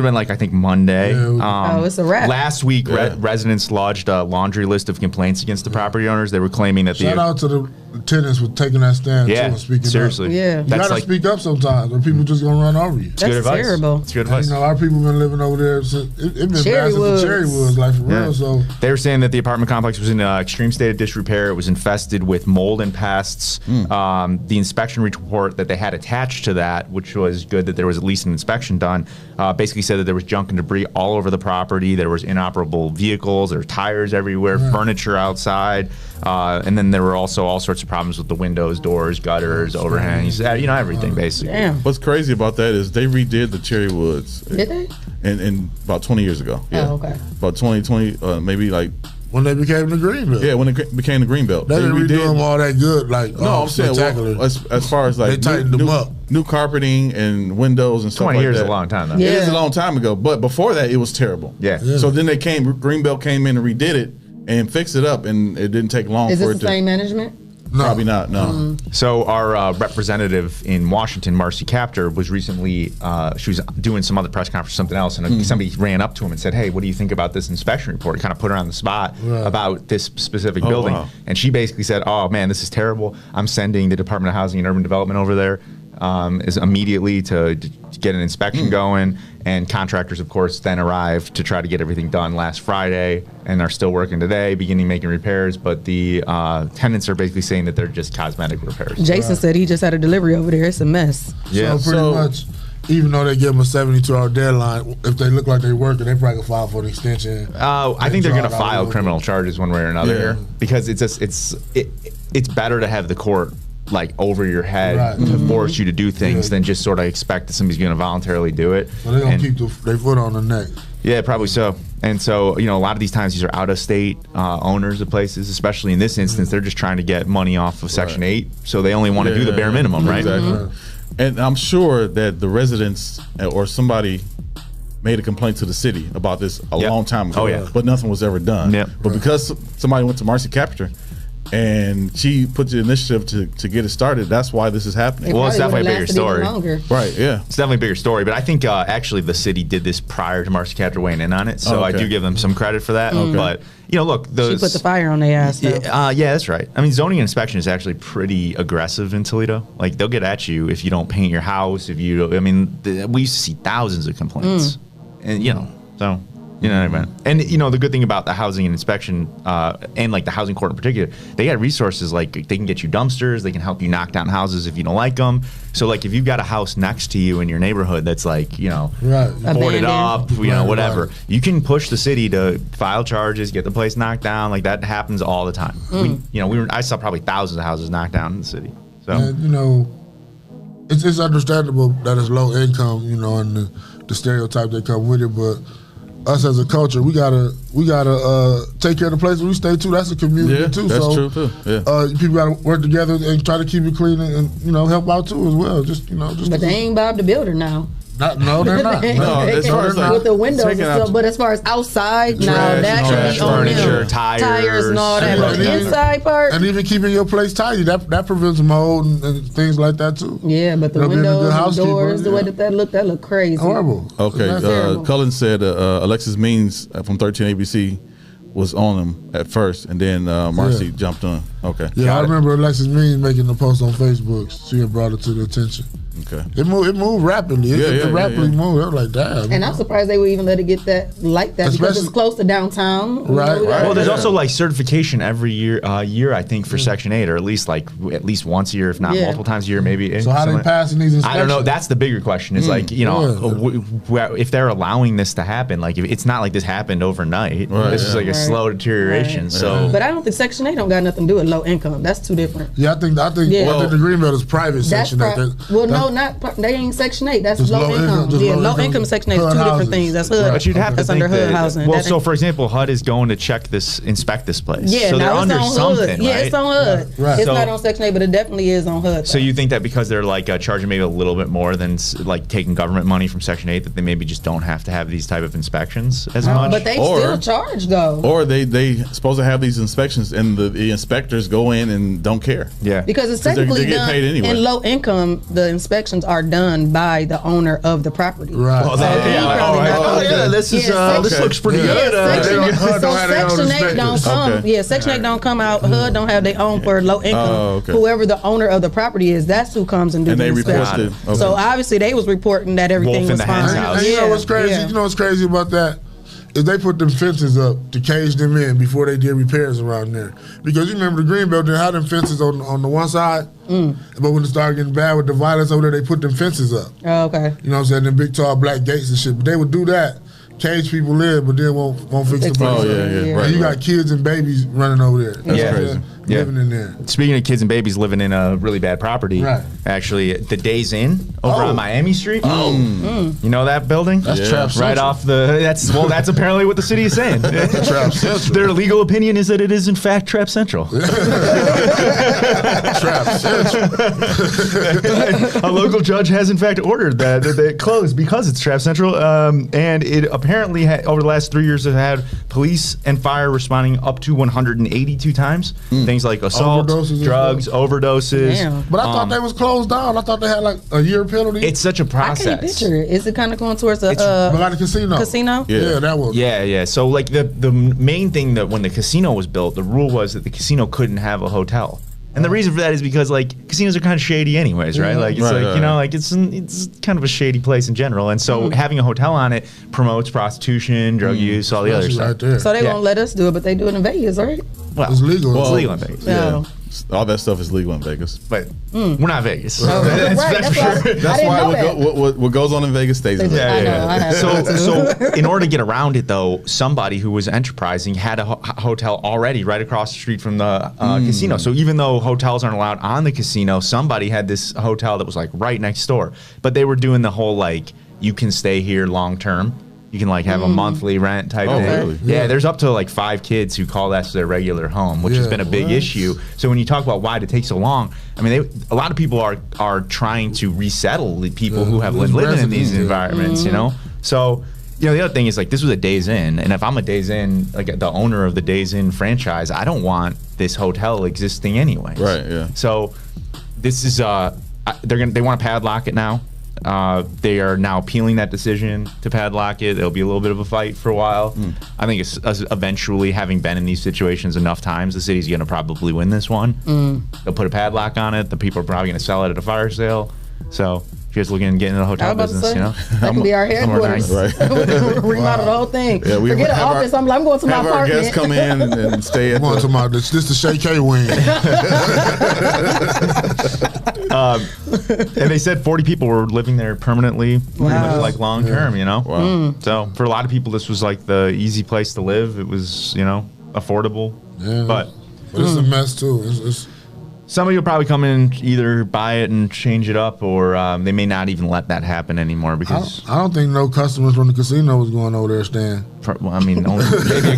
been like I think Monday. It's a wrap. Last week, residents lodged a laundry list of complaints against the property owners. They were claiming that Shout out to the tenants for taking that stand too and speaking seriously. up. Yeah. You gotta speak up sometimes, or people just gonna run over you. It's good advice. Terrible. It's good advice. You know, our people been living over there since it been bad since the Cherry Woods, like for real. So they were saying that the apartment complex was in an extreme state of disrepair. It was infested with mold and pests. The inspection report that they had attached to that, which was good that there was at least an inspection done, basically said that there was junk and debris all over the property. There was inoperable vehicles. There were tires everywhere, furniture outside, and then there were also all sorts of problems with the windows, doors, gutters, overhangs. Everything basically. Damn. What's crazy about that is they redid the Cherry Woods. Did they? In about 20 years ago. Yeah. Oh, okay. About 20, maybe like. when they became the Greenbelt. Yeah, when it became the Greenbelt. They didn't redo them all that good, like no, I'm saying spectacular. As far as like they tightened them up. New carpeting and windows and stuff 20 like years that. is a long time, though. It is a long time ago, but before that, it was terrible. Yeah. So then Greenbelt came in and redid it and fixed it up, and it didn't take long Is for this it the same management? Probably not. No. So our representative in Washington, Marcy Kaptur, was recently she was doing some other press conference, or something else, and somebody ran up to him and said, "Hey, what do you think about this inspection report?" Kind of put her on the spot about this specific building, and she basically said, "Oh man, this is terrible. I'm sending the Department of Housing and Urban Development over there is immediately to get an inspection going." And contractors, of course, then arrived to try to get everything done last Friday, and are still working today, beginning making repairs. But the tenants are basically saying that they're just cosmetic repairs. Jason said he just had a delivery over there. It's a mess. Yeah, so pretty much, even though they give them a 72-hour deadline, if they look like they're working, they probably can file for an extension. I think they're going to file criminal charges one way or another here, because it's better to have the court like over your head to force you to do things than just sort of expect that somebody's going to voluntarily do it. So they're going to keep their foot on the neck. Yeah, probably so. And so, a lot of these times these are out-of-state owners of places, especially in this instance, they're just trying to get money off of Section 8, so they only want to do the bare minimum, right? Exactly. And I'm sure that the residents or somebody made a complaint to the city about this a long time ago, but nothing was ever done. But because somebody went to Marcy Kaptur, and she put the initiative to get it started, that's why this is happening. Well, it's definitely a bigger story. Right, yeah. It's definitely a bigger story, but I think actually the city did this prior to Marcy Kaptur weighing in on it, so I do give them some credit for that. But, look, she put the fire on their ass, though. Yeah, that's right. I mean, zoning and inspection is actually pretty aggressive in Toledo. Like, they'll get at you if you don't paint your house, we used to see thousands of complaints. And, so... And the good thing about the housing and inspection and like the housing court in particular, they got resources like they can get you dumpsters, they can help you knock down houses if you don't like them. So like if you've got a house next to you in your neighborhood that's like boarded up, whatever, you can push the city to file charges, get the place knocked down. Like that happens all the time. I saw probably thousands of houses knocked down in the city. So it's understandable that it's low income, and the stereotype that come with it, but us as a culture, we gotta take care of the place we stay too. That's a community too. That's true too. Yeah. People gotta work together and try to keep it clean and help out too as well. But they ain't Bob the Builder now. No, they're not. As far as with the windows and stuff, but as far as outside, that should be on furniture, them. Tires, and all that. But the inside part, and even keeping your place tidy, that prevents mold and things like that too. Yeah, but the windows, and doors, the way that look crazy. Horrible. Okay, Cullen said Alexis Means from 13 ABC was on him at first, and then Marcy jumped on. Okay. Yeah, I remember Alexis Means making the post on Facebook. She had brought it to the attention. Okay. It moved rapidly. It rapidly moved. I was like, damn. And I'm surprised they would even let it get that because it's close to downtown. Right. Well, there's also like certification every year, I think, for Section 8, or at least once a year, if not multiple times a year, maybe. So how they passing these inspections? I don't know. That's the bigger question. Is like, if they're allowing this to happen, like it's not like this happened overnight. This is like a slow deterioration. Right. So, but I don't think Section 8 don't got nothing to do with low income. That's two different. Yeah, I think the Greenbelt is private Section 8. They ain't Section 8. That's low income. Low income Section 8 is two different things. That's HUD. But you'd have to think under HUD housing. Well, so for example, HUD is going to inspect this place. Yeah, so they're under it's on something, HUD. Yeah, it's on HUD. Right. It's not on Section 8, but it definitely is on HUD. So you think that because they're like charging maybe a little bit more than like taking government money from Section 8, that they maybe just don't have to have these type of inspections as much? But they still charge though. Or they supposed to have these inspections, and the inspectors go in and don't care. Yeah, because it's technically they get done paid anyway. In low income. The inspections are done by the owner of the property. Right. This looks pretty good. Section 8 don't come. Yeah, Section 8 don't come out. HUD don't have their own for low income. Whoever the owner of the property is, that's who comes and do the inspection. So obviously they was reporting that everything was fine. And you know what's crazy? You know what's crazy about that? Is they put them fences up to cage them in before they did repairs around there. Because you remember the Greenbelt, they had them fences on the one side, but when it started getting bad with the violence over there, they put them fences up. Oh, okay. You know what I'm saying? Them big tall black gates and shit. But they would do that, cage people in, but then won't fix the place. Oh, yeah. Right, and you got kids and babies running over there. That's crazy. Living in there. Speaking of kids and babies living in a really bad property, actually, the Days Inn over on Miami Street. You know that building? That's Trap Central. Right off that's apparently what the city is saying. Trap Central. Their legal opinion is that it is in fact Trap Central. Trap Central. A local judge has in fact ordered that they close because it's Trap Central, and it apparently over the last 3 years have had police and fire responding up to 182 times. Thanks things like assault, drugs, overdoses. Damn. But I thought they was closed down. I thought they had like a year penalty. It's such a process. I can't picture it. Is it kind of going towards the like the casino? Casino? Yeah, that was. Yeah. So like the main thing that when the casino was built, the rule was that the casino couldn't have a hotel. And the reason for that is because like casinos are kind of shady anyways, right? Like it's you know, like it's kind of a shady place in general. And so having a hotel on it promotes prostitution, drug use, all the other stuff. There. So they won't let us do it, but they do it in Vegas, right? Well, it's legal. It's legal in Vegas. Yeah. All that stuff is legal in Vegas, but we're not Vegas. No, that's why what goes on in Vegas stays in Vegas. So in order to get around it, though, somebody who was enterprising had a hotel already right across the street from the casino. So even though hotels aren't allowed on the casino, somebody had this hotel that was like right next door. But they were doing the whole like you can stay here long term. You can like have a monthly rent type thing. Really? Yeah, there's up to like 5 kids who call that their regular home, which has been a big issue. So when you talk about why it takes so long, I mean, a lot of people are trying to resettle the people who have been living in these environments, you know? So, you know, the other thing is like this was a Days Inn, and if I'm a Days Inn, like the owner of the Days Inn franchise, I don't want this hotel existing anyways. Right, yeah. So this is, they want to padlock it now. They are now appealing that decision to padlock it. There'll be a little bit of a fight for a while. I think it's eventually, having been in these situations enough times, the city's going to probably win this one. They'll put a padlock on it. The people are probably going to sell it at a fire sale. So if you're just looking to get into the hotel business, you know, that can be our headquarters. Remodel the whole thing. Yeah, forget an office. I'm going to my apartment. Have our guests come in and stay at this the Shae K wing. And they said 40 people were living there permanently, pretty much like long term, you know? Wow. So for a lot of people, this was like the easy place to live. It was, you know, affordable. Yeah. But it's a mess too. Somebody will probably come in, either buy it and change it up, or they may not even let that happen anymore because I don't think no customers from the casino was going over there staying. Well, I mean, only maybe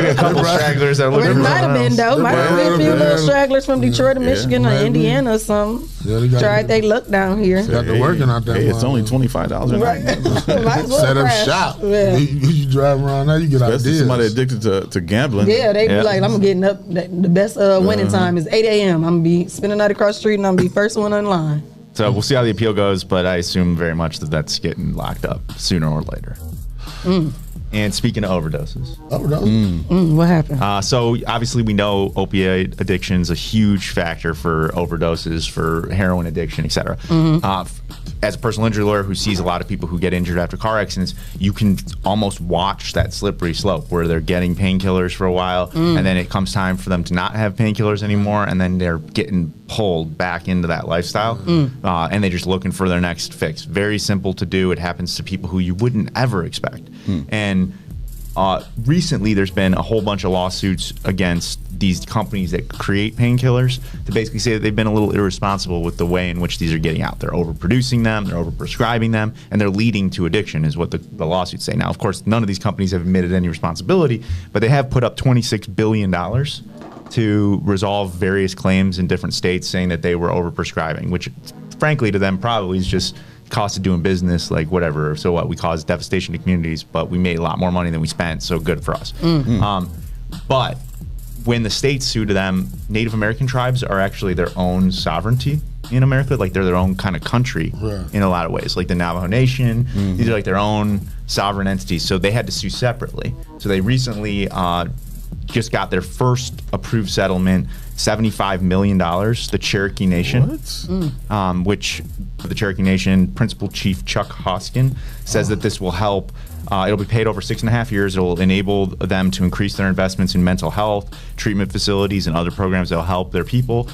a couple stragglers that are looking It for might have been though. Might have been a few little stragglers from Detroit or Michigan or Indiana or something. Yeah, tried they look down here. Got to working out there. Hey, it's only $25 a night. Set up shop. Yeah. You drive around there, you get ideas. Somebody addicted to gambling. Yeah, they be like, I'm getting up. The best winning time is 8 a.m. I'm gonna be spending night across the street and I'm gonna be first one in line. So we'll see how the appeal goes, but I assume very much that that's getting locked up sooner or later. And speaking of overdoses. What happened? So obviously we know opioid addiction is a huge factor for overdoses, for heroin addiction, et cetera. As a personal injury lawyer who sees a lot of people who get injured after car accidents, you can almost watch that slippery slope where they're getting painkillers for a while, and then it comes time for them to not have painkillers anymore, and then they're getting pulled back into that lifestyle, and they're just looking for their next fix. Very simple to do. It happens to people who you wouldn't ever expect. And recently there's been a whole bunch of lawsuits against these companies that create painkillers to basically say that they've been a little irresponsible with the way in which these are getting out. They're overproducing them, they're overprescribing them, and they're leading to addiction is what the lawsuits say. Now, of course, none of these companies have admitted any responsibility, but they have put up $26 billion to resolve various claims in different states saying that they were overprescribing, which frankly to them probably is just cost of doing business, like whatever. So what, we caused devastation to communities, but we made a lot more money than we spent, so good for us. But when the states sue to them, Native American tribes are actually their own sovereignty in America. Like they're their own kind of country in a lot of ways. Like the Navajo Nation, these are like their own sovereign entities. So they had to sue separately. So they recently just got their first approved settlement, $75 million, the Cherokee Nation, which the Cherokee Nation Principal Chief Chuck Hoskin says that this will help. It'll be paid over 6.5 years. It will enable them to increase their investments in mental health, treatment facilities, and other programs that will help their people.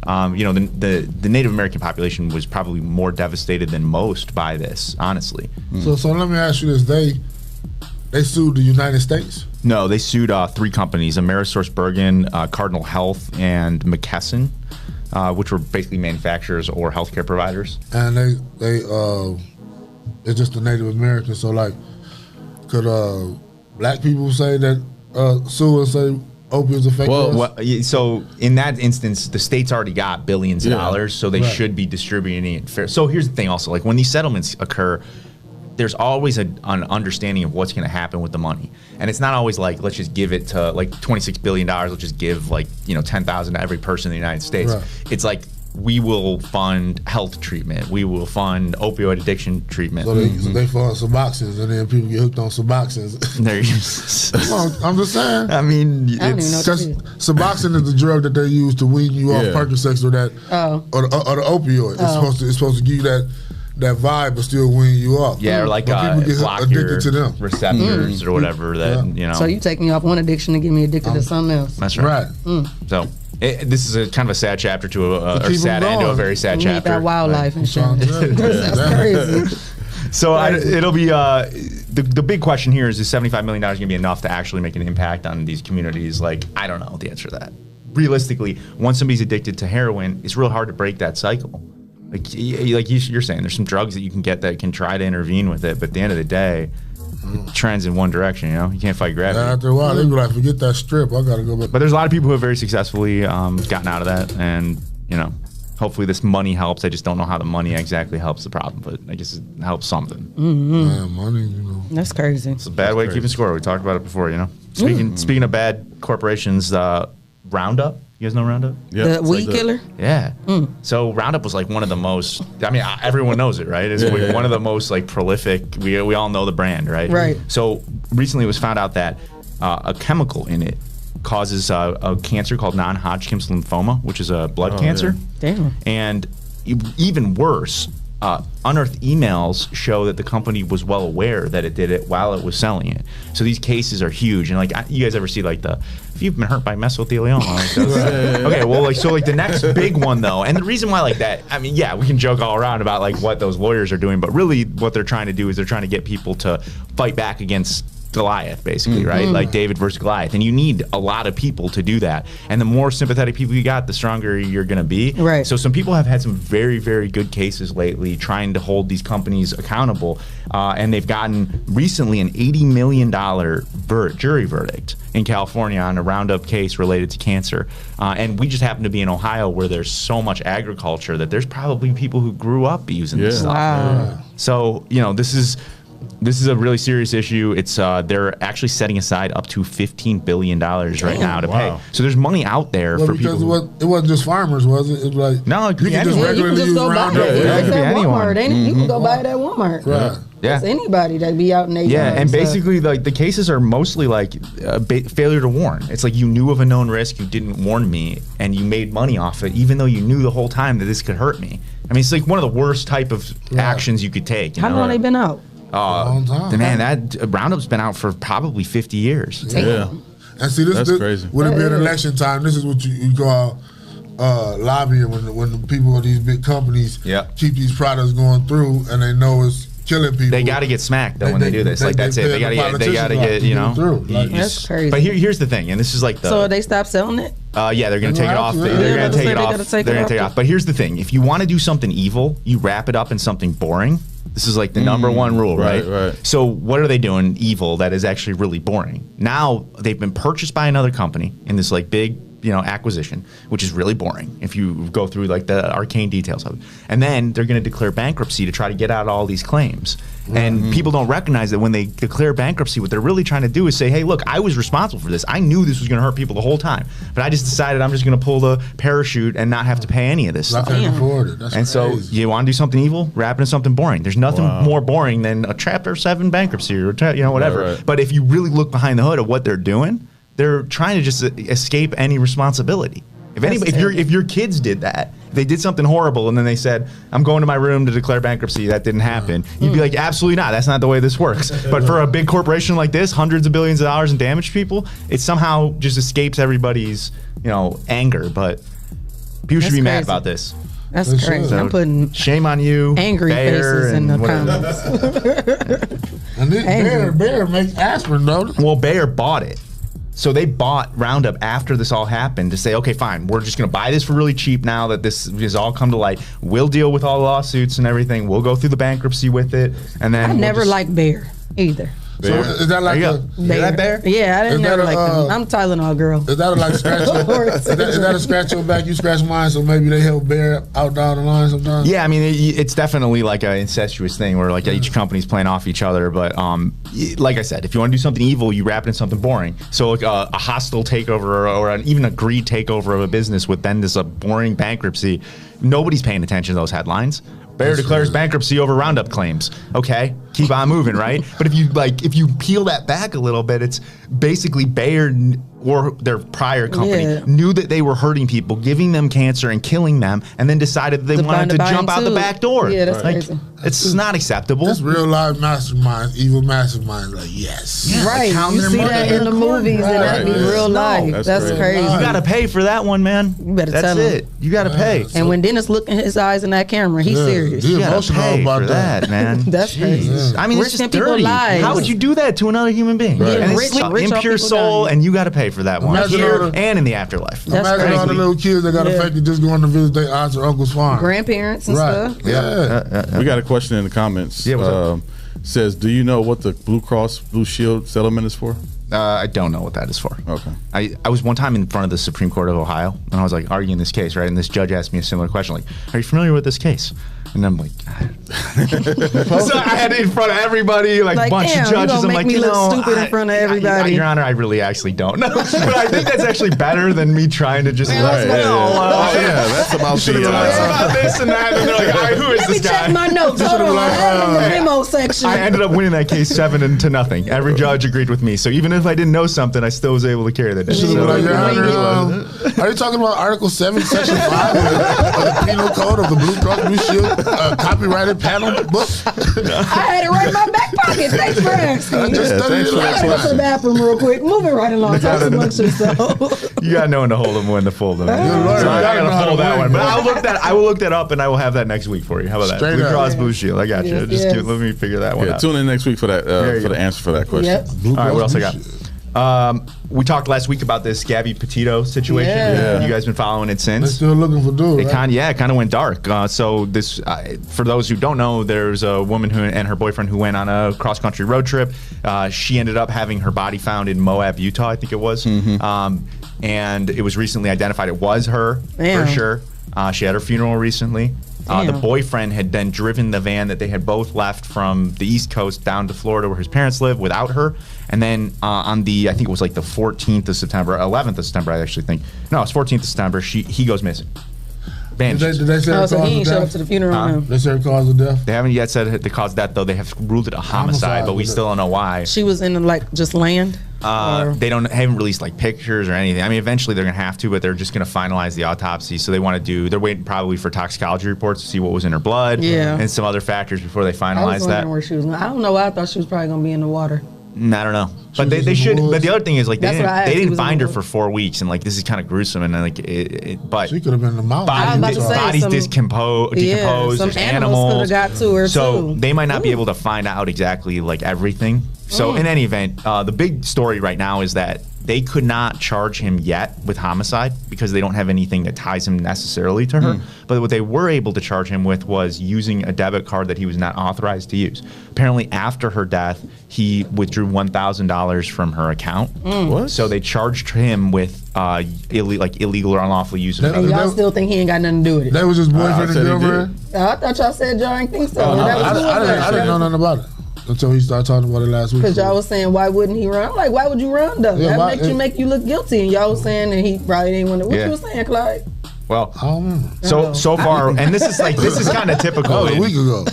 You know, the Native American population was probably more devastated than most by this, honestly. So let me ask you this: they sued the United States? No, they sued 3 companies: AmerisourceBergen, Cardinal Health, and McKesson, which were basically manufacturers or healthcare providers. And they it's just the Native Americans. So like, could black people say that sue and say opiates affect us? Well, so in that instance, the state's already got billions of dollars, so they should be distributing it fair. So here's the thing also, like when these settlements occur, there's always an understanding of what's going to happen with the money, and it's not always like let's just give it to like $26 billion. Let's just give like 10,000 to every person in the United States. Right. It's like we will fund health treatment. We will fund opioid addiction treatment. So they fund Suboxones, and then people get hooked on Suboxones. I'm just saying. I mean, it's because Suboxone is the drug that they use to wean you off Percocets or that, or the opioid. It's supposed to give you that vibe, but still wean you off. Yeah, or like people get block addicted your to them receptors or whatever. That So you take me off one addiction and get me addicted to something else. That's right. So. This is a kind of a sad chapter to or sad end to a very sad chapter. That wildlife insurance. That's crazy. So it'll be the big question here is $75 million going to be enough to actually make an impact on these communities? Like, I don't know the answer to that. Realistically, once somebody's addicted to heroin, it's real hard to break that cycle. Like you're saying, there's some drugs that you can get that can try to intervene with it, but at the end of the day, it trends in one direction. You can't fight gravity. After a while, they be like, forget that strip. I gotta go back. But there's a lot of people who have very successfully gotten out of that, and hopefully this money helps. I just don't know how the money exactly helps the problem, but I guess it helps something. Money, That's crazy. It's a bad way of keeping score. We talked about it before. Speaking of bad corporations, Roundup. You guys know Roundup? Yeah, the weed killer? Yeah. So Roundup was like one of the most, everyone knows it, right? It's one of the most like prolific, we all know the brand, right? Right. So recently it was found out that a chemical in it causes a cancer called non-Hodgkin's lymphoma, which is a blood cancer. Yeah. Damn. And even worse, unearthed emails show that the company was well aware that it did it while it was selling it. So these cases are huge. And like, you guys ever see like if you've been hurt by mesothelioma, like okay, well, like, so like the next big one though, and the reason why like that, we can joke all around about like what those lawyers are doing, but really what they're trying to do is they're trying to get people to fight back against Goliath, basically, right? Like David versus Goliath. And you need a lot of people to do that. And the more sympathetic people you got, the stronger you're going to be. Right. So some people have had some very, very good cases lately trying to hold these companies accountable. And they've gotten recently an $80 million jury verdict in California on a Roundup case related to cancer. And we just happen to be in Ohio where there's so much agriculture that there's probably people who grew up using this stuff. Wow. So, this is a really serious issue. It's they're actually setting aside up to $15 billion right now to pay. So there's money out there for people. Because it wasn't just farmers, was it? It was like no, it could you be can just regularly use Roundup. It could be anyone. Walmart, you can go buy it at Walmart. Right. Yeah. It's anybody that be out in their Yeah, yard, and so. basically like the cases are mostly like failure to warn. It's like you knew of a known risk, you didn't warn me, and you made money off it, even though you knew the whole time that this could hurt me. It's like one of the worst type of actions you could take. How long they been out? Long time. Man, that Roundup's been out for probably 50 years. Yeah. And see, this crazy. Would it be an election time? This is what you call lobbying when the people of these big companies keep these products going through and they know it's killing people. They got to get smacked though when they do this. Like that's it. They got to get. That's crazy. But here's the thing, and this is like So they stopped selling it? Yeah, they're gonna take it off. They're gonna take it off. They're gonna take it off. But here's the thing: if you want to do something evil, you wrap it up in something boring. This is like the number one rule, right? Right. So what are they doing evil that is actually really boring? Now they've been purchased by another company in this like big, acquisition, which is really boring if you go through like the arcane details of it. And then they're going to declare bankruptcy to try to get out all these claims. And people don't recognize that when they declare bankruptcy, what they're really trying to do is say, hey, look, I was responsible for this. I knew this was going to hurt people the whole time. But I just decided I'm just going to pull the parachute and not have to pay any of this stuff. That's crazy. So you want to do something evil? Wrap it in something boring. There's nothing more boring than a Chapter 7 bankruptcy or whatever. Right. But if you really look behind the hood of what they're doing, they're trying to just escape any responsibility. If your kids did that, if they did something horrible and then they said, I'm going to my room to declare bankruptcy, that didn't happen, you'd be like, absolutely not. That's not the way this works. But for a big corporation like this, hundreds of billions of dollars and damage people, it somehow just escapes everybody's, anger. But people should be mad about this. That's crazy. So I'm putting shame on you, angry Bayer, faces in the comments. And this Bayer makes aspirin, though. Well, Bayer bought it. So they bought Roundup after this all happened to say, okay, fine, we're just going to buy this for really cheap now that this has all come to light. We'll deal with all the lawsuits and everything. We'll go through the bankruptcy with it. And then I never liked Bayer either. So is that like a Bear. Bear? Yeah, I didn't never like them. I'm Tylenol girl. Is that like scratch your, is that a scratch your back? You scratch mine, so maybe they help Bear out down the line sometimes. Yeah, I mean it's definitely like an incestuous thing where like each company's playing off each other. But like I said, if you want to do something evil, you wrap it in something boring. So like a hostile takeover or an even agreed takeover of a business with then this a boring bankruptcy. Nobody's paying attention to those headlines. Bayer declares bankruptcy over Roundup claims. Okay, keep on moving, right? But if you peel that back a little bit, it's basically Bayer or their prior company knew that they were hurting people, giving them cancer and killing them, and then decided that they wanted to jump out the back door. Yeah, that's crazy. It's not acceptable. It's real life masterminds, evil masterminds. Like yes, right. You see that in the movies, and that be real life. That's crazy. You got to pay for that one, man. You better That's tell him. it. You got to pay. And when Dennis look in his eyes in that camera, he's serious. You got to pay for that, man. That's crazy. I mean, it's just dirty. How would you do that to another human being? Right. And Rich it's impure soul, and you got to pay for that one here and in the afterlife. Imagine all the little kids that got affected just going to visit their aunts or uncle's farm, grandparents and stuff. Yeah. We got a question in the comments. Yeah, what's up? Says, do you know what the Blue Cross Blue Shield settlement is for? I don't know what that is for. Okay. I was one time in front of the Supreme Court of Ohio, and I was like arguing this case, right? And this judge asked me a similar question, like, "Are you familiar with this case?" And I'm like, so I had it in front of everybody, like a bunch of judges. I'm like, you look stupid in front of everybody. Your Honor, I really actually don't know. But I think that's actually better than me trying to just that's about this and that. And they're like, all right, who is this guy? Check my notes. Hold on. I'm in the memo section. I ended up winning that case 7-0. Every judge agreed with me. So even if I didn't know something, I still was able to carry the day. Are you talking about Article 7, Section 5 of the Penal Code of the Blue Cross Blue Shield copyrighted panel book? I had it right in my back pocket. Thanks for asking. I just studied it last Go to the bathroom real quick. Moving right along. Talk amongst yourself. You got to know when to hold them, when to fold them. So I got to fold that one. But I will look that up, and I will have that next week for you. How about that? Blue Cross Blue Shield. I got you. Just let me figure that one out. Tune in next week for that for the answer for that question. Yep. All right, what else I got? We talked last week about this Gabby Petito situation. You guys been following it since? They're still looking for dude. It kind of went dark. So this, for those who don't know, there's a woman and her boyfriend who went on a cross country road trip. She ended up having her body found in Moab, Utah, I think it was. And it was recently identified it was her for sure. She had her funeral recently. The boyfriend had then driven the van that they had both left from the East Coast down to Florida where his parents live without her. And then on the, I think it was like the 14th of September, 11th of September, I actually think. No, it's 14th of September. He goes missing. Did they say the So cause he ain't of showed up death? to the funeral. They said cause of death? They haven't yet said the cause of death, though. They have ruled it a homicide, but we still don't know why. She was in just land. They haven't released like pictures or anything. I mean, eventually they're gonna have to, but they're just gonna finalize the autopsy. So they're waiting probably for toxicology reports to see what was in her blood, and some other factors before they finalize that. Where she was. I don't know why I thought she was probably gonna be in the water. I don't know, but they should. But the other thing is like they didn't find her for 4 weeks, and like this is kind of gruesome, and like but she could have been in the mountains. Bodies decomposed. Some there's animals could have got to her so they might not be able to find out exactly like everything. So in any event, the big story right now is that they could not charge him yet with homicide because they don't have anything that ties him necessarily to her. But what they were able to charge him with was using a debit card that he was not authorized to use. Apparently, after her death, he withdrew $1,000 from her account. What? So they charged him with illegal or unlawful use of And y'all still think he ain't got nothing to do with it? That was his boyfriend and girlfriend? I thought y'all said y'all ain't think so. I didn't know nothing about it until he started talking about it last week. Because y'all was saying, why wouldn't he run? I'm like, why would you run, though? That make you look guilty. And y'all was saying that he probably didn't want to. What you was saying, Clyde? Well, I don't remember. So far, and this is kind of typical. That was a week ago.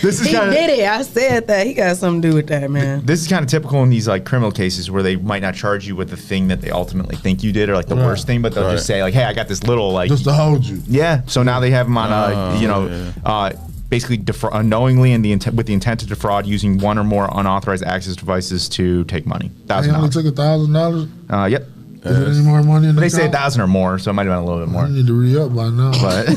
He did it. I said that. He got something to do with that, man. This is kind of typical in these like criminal cases where they might not charge you with the thing that they ultimately think you did or like the worst thing, but they'll just say like, hey, I got this little like just to hold you. Yeah. So now they have him on basically unknowingly and with the intent to defraud using one or more unauthorized access devices to take money. They only took $1,000. Yep. Is there any more money in the They say 1,000 or more, so it might have been a little bit more. You need to re-up by now. But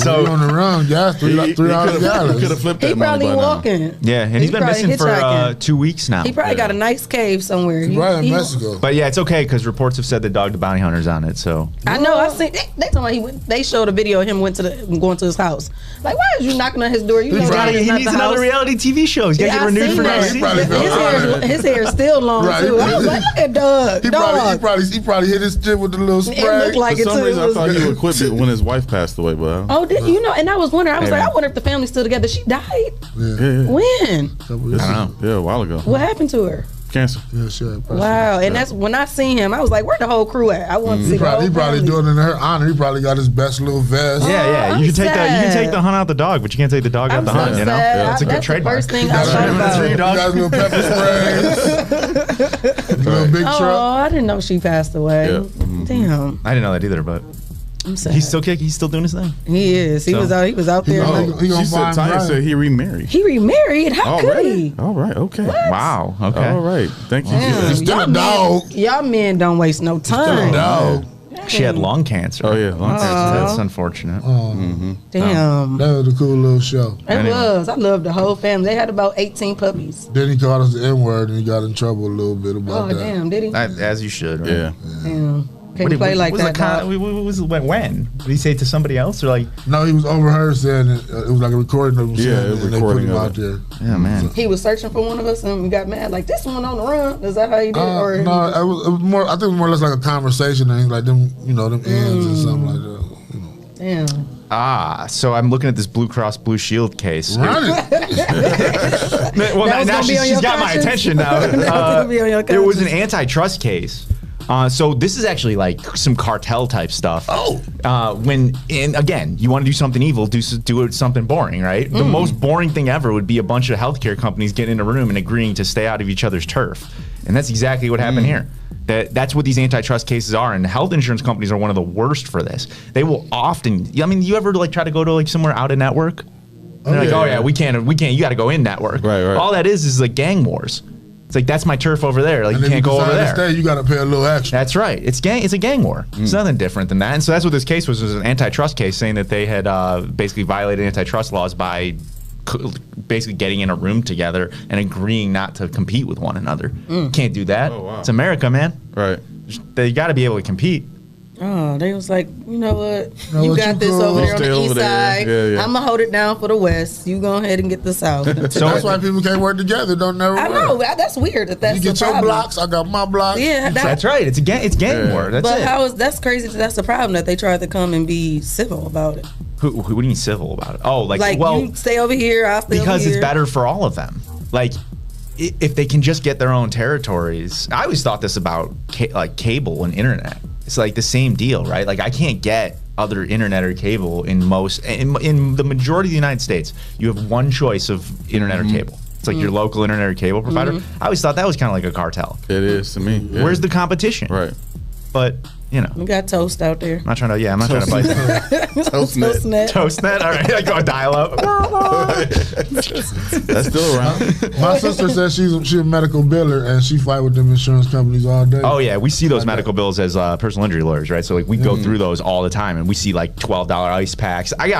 So on the run, gas $3 gallons. He could have flipped that He probably money by now. walking. Yeah, and he's been probably missing for hitchhiking. 2 weeks now. He probably got a nice cave somewhere. He's right in Mexico. But yeah, it's okay because reports have said that Dog the Bounty Hunter's on it. So I know. I seen. They told me they showed a video of him going to his house. Like, why is you knocking on his door? You know that is he not needs the another house. reality TV show. He's got to get renewed for next season. His hair is still long too. I was like, look at Doug. He probably hit his chin with the little spray. It looked like For it some too. reason, I thought he would quit it when his wife passed away. But Oh, did you know? And I was wondering. I was like, I wonder if the family's still together. She died. yeah. When? I don't know. Yeah, a while ago. What happened to her? Cancer. Yeah, sure. Wow. And that's when I seen him. I was like, where the whole crew at? I want to see the whole He probably family. doing it in her honor. He probably got his best little vest. Yeah. I'm You can sad. take the hunt out the dog, but you can't take the dog out I'm the so hunt. You know, sad. that's a good That's the trademark. first thing I thought about. He got little pepper sprays. Little big Oh, truck. I didn't know she passed away. Yeah. Damn. I didn't know that either, but I'm sad. he's still kicking. He's still doing his thing. He is. He So- was out there. Oh, like, He gonna she said find Tanya Brian. said he remarried. he remarried. How could he? All right. Okay. Wow. Okay. All right. Thank you. Damn, He's still y'all a dog. Y'all men don't waste no Still time. a dog. She had lung cancer. Oh yeah. Long time. That's unfortunate. Damn. That was a cool little show. It was. I loved the whole family. They had about 18 puppies. Then he called us the N-word and he got in trouble a little bit Oh, about that. damn. Did he? As you should. Right? Yeah. Damn. Can't play like that, dog. When? Did he say it to somebody else or like? No, he was overheard saying it. It was like a recording of him Yeah, saying it was it, and they put recording him of out it. there. Yeah, man. He was searching for one of us and we got mad. Like, this one on the run. Is that how he did? Or he No, just- it was more. I think it was more or less like a conversation thing, like them, them ends or something like that. Damn. So I'm looking at this Blue Cross Blue Shield case. Run it. Well, That was now gonna be on she's your got my conscience? attention now. That was gonna be on your There was an conscience. antitrust case. So this is actually like some cartel type stuff. Oh. Again, you want to do something evil, do it something boring, right? The most boring thing ever would be a bunch of healthcare companies getting in a room and agreeing to stay out of each other's turf. And that's exactly what happened here. That's what these antitrust cases are, and health insurance companies are one of the worst for this. They will often, I mean, you ever like try to go to like somewhere out of network? They're like, oh yeah, we can't, you got to go in network. Right. All that is like gang wars. It's like, that's my turf over there. Like, And you if can't go over decide to there. stay, you got to pay a little extra. That's right. It's a gang war. It's nothing different than that. And so that's what this case was an antitrust case saying that they had basically violated antitrust laws by basically getting in a room together and agreeing not to compete with one another. Can't do that. Oh, wow. It's America, man. Right. They got to be able to compete. Oh, they was like, you know what? No, You what got you this cool. over there on Stay the over east there. side. Yeah. I'm going to hold it down for the west. You go ahead and get the south. So that's why people can't work together. Don't never I work. know. That's weird that that's You get the your problem. blocks. I got my blocks. Yeah, That's right. It's gang war. That's but it. that's crazy. That's the problem that they tried to come and be civil about it. Who do you mean civil about it? Oh, Like, well, you stay over here, I'll stay over because here. it's better for all of them. Like, if they can just get their own territories. I always thought this about like cable and internet. It's like the same deal, right? Like, I can't get other internet or cable in the majority of the United States. You have one choice of internet or cable. It's like your local internet or cable provider. I always thought that was kind of like a cartel. It is to me. Yeah. Where's the competition? Right. But we got Toast out there. I'm not trying to bite that. Toastnet. Toastnet. All right, I go dial up. That's still around. My sister says she's a medical biller and she fight with them insurance companies all day. Oh yeah, we see those medical bills as personal injury lawyers, right? So like we go through those all the time, and we see like $12 ice packs. I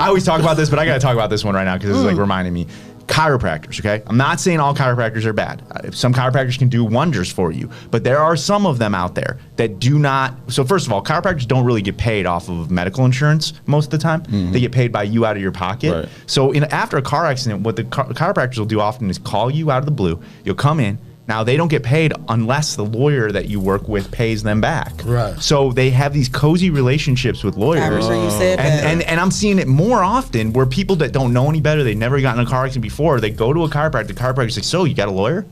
always talk about this, but I gotta talk about this one right now because it's like reminding me. Chiropractors, okay? I'm not saying all chiropractors are bad. Some chiropractors can do wonders for you, but there are some of them out there that do not. So first of all, chiropractors don't really get paid off of medical insurance most of the time. They get paid by you out of your pocket. Right. So after a car accident, what the chiropractors will do often is call you out of the blue. You'll come in. Now, they don't get paid unless the lawyer that you work with pays them back. Right. So they have these cozy relationships with lawyers. I remember you said that. And I'm seeing it more often where people that don't know any better, they never gotten in a car accident before, they go to a chiropractor. The chiropractor's like, so you got a lawyer?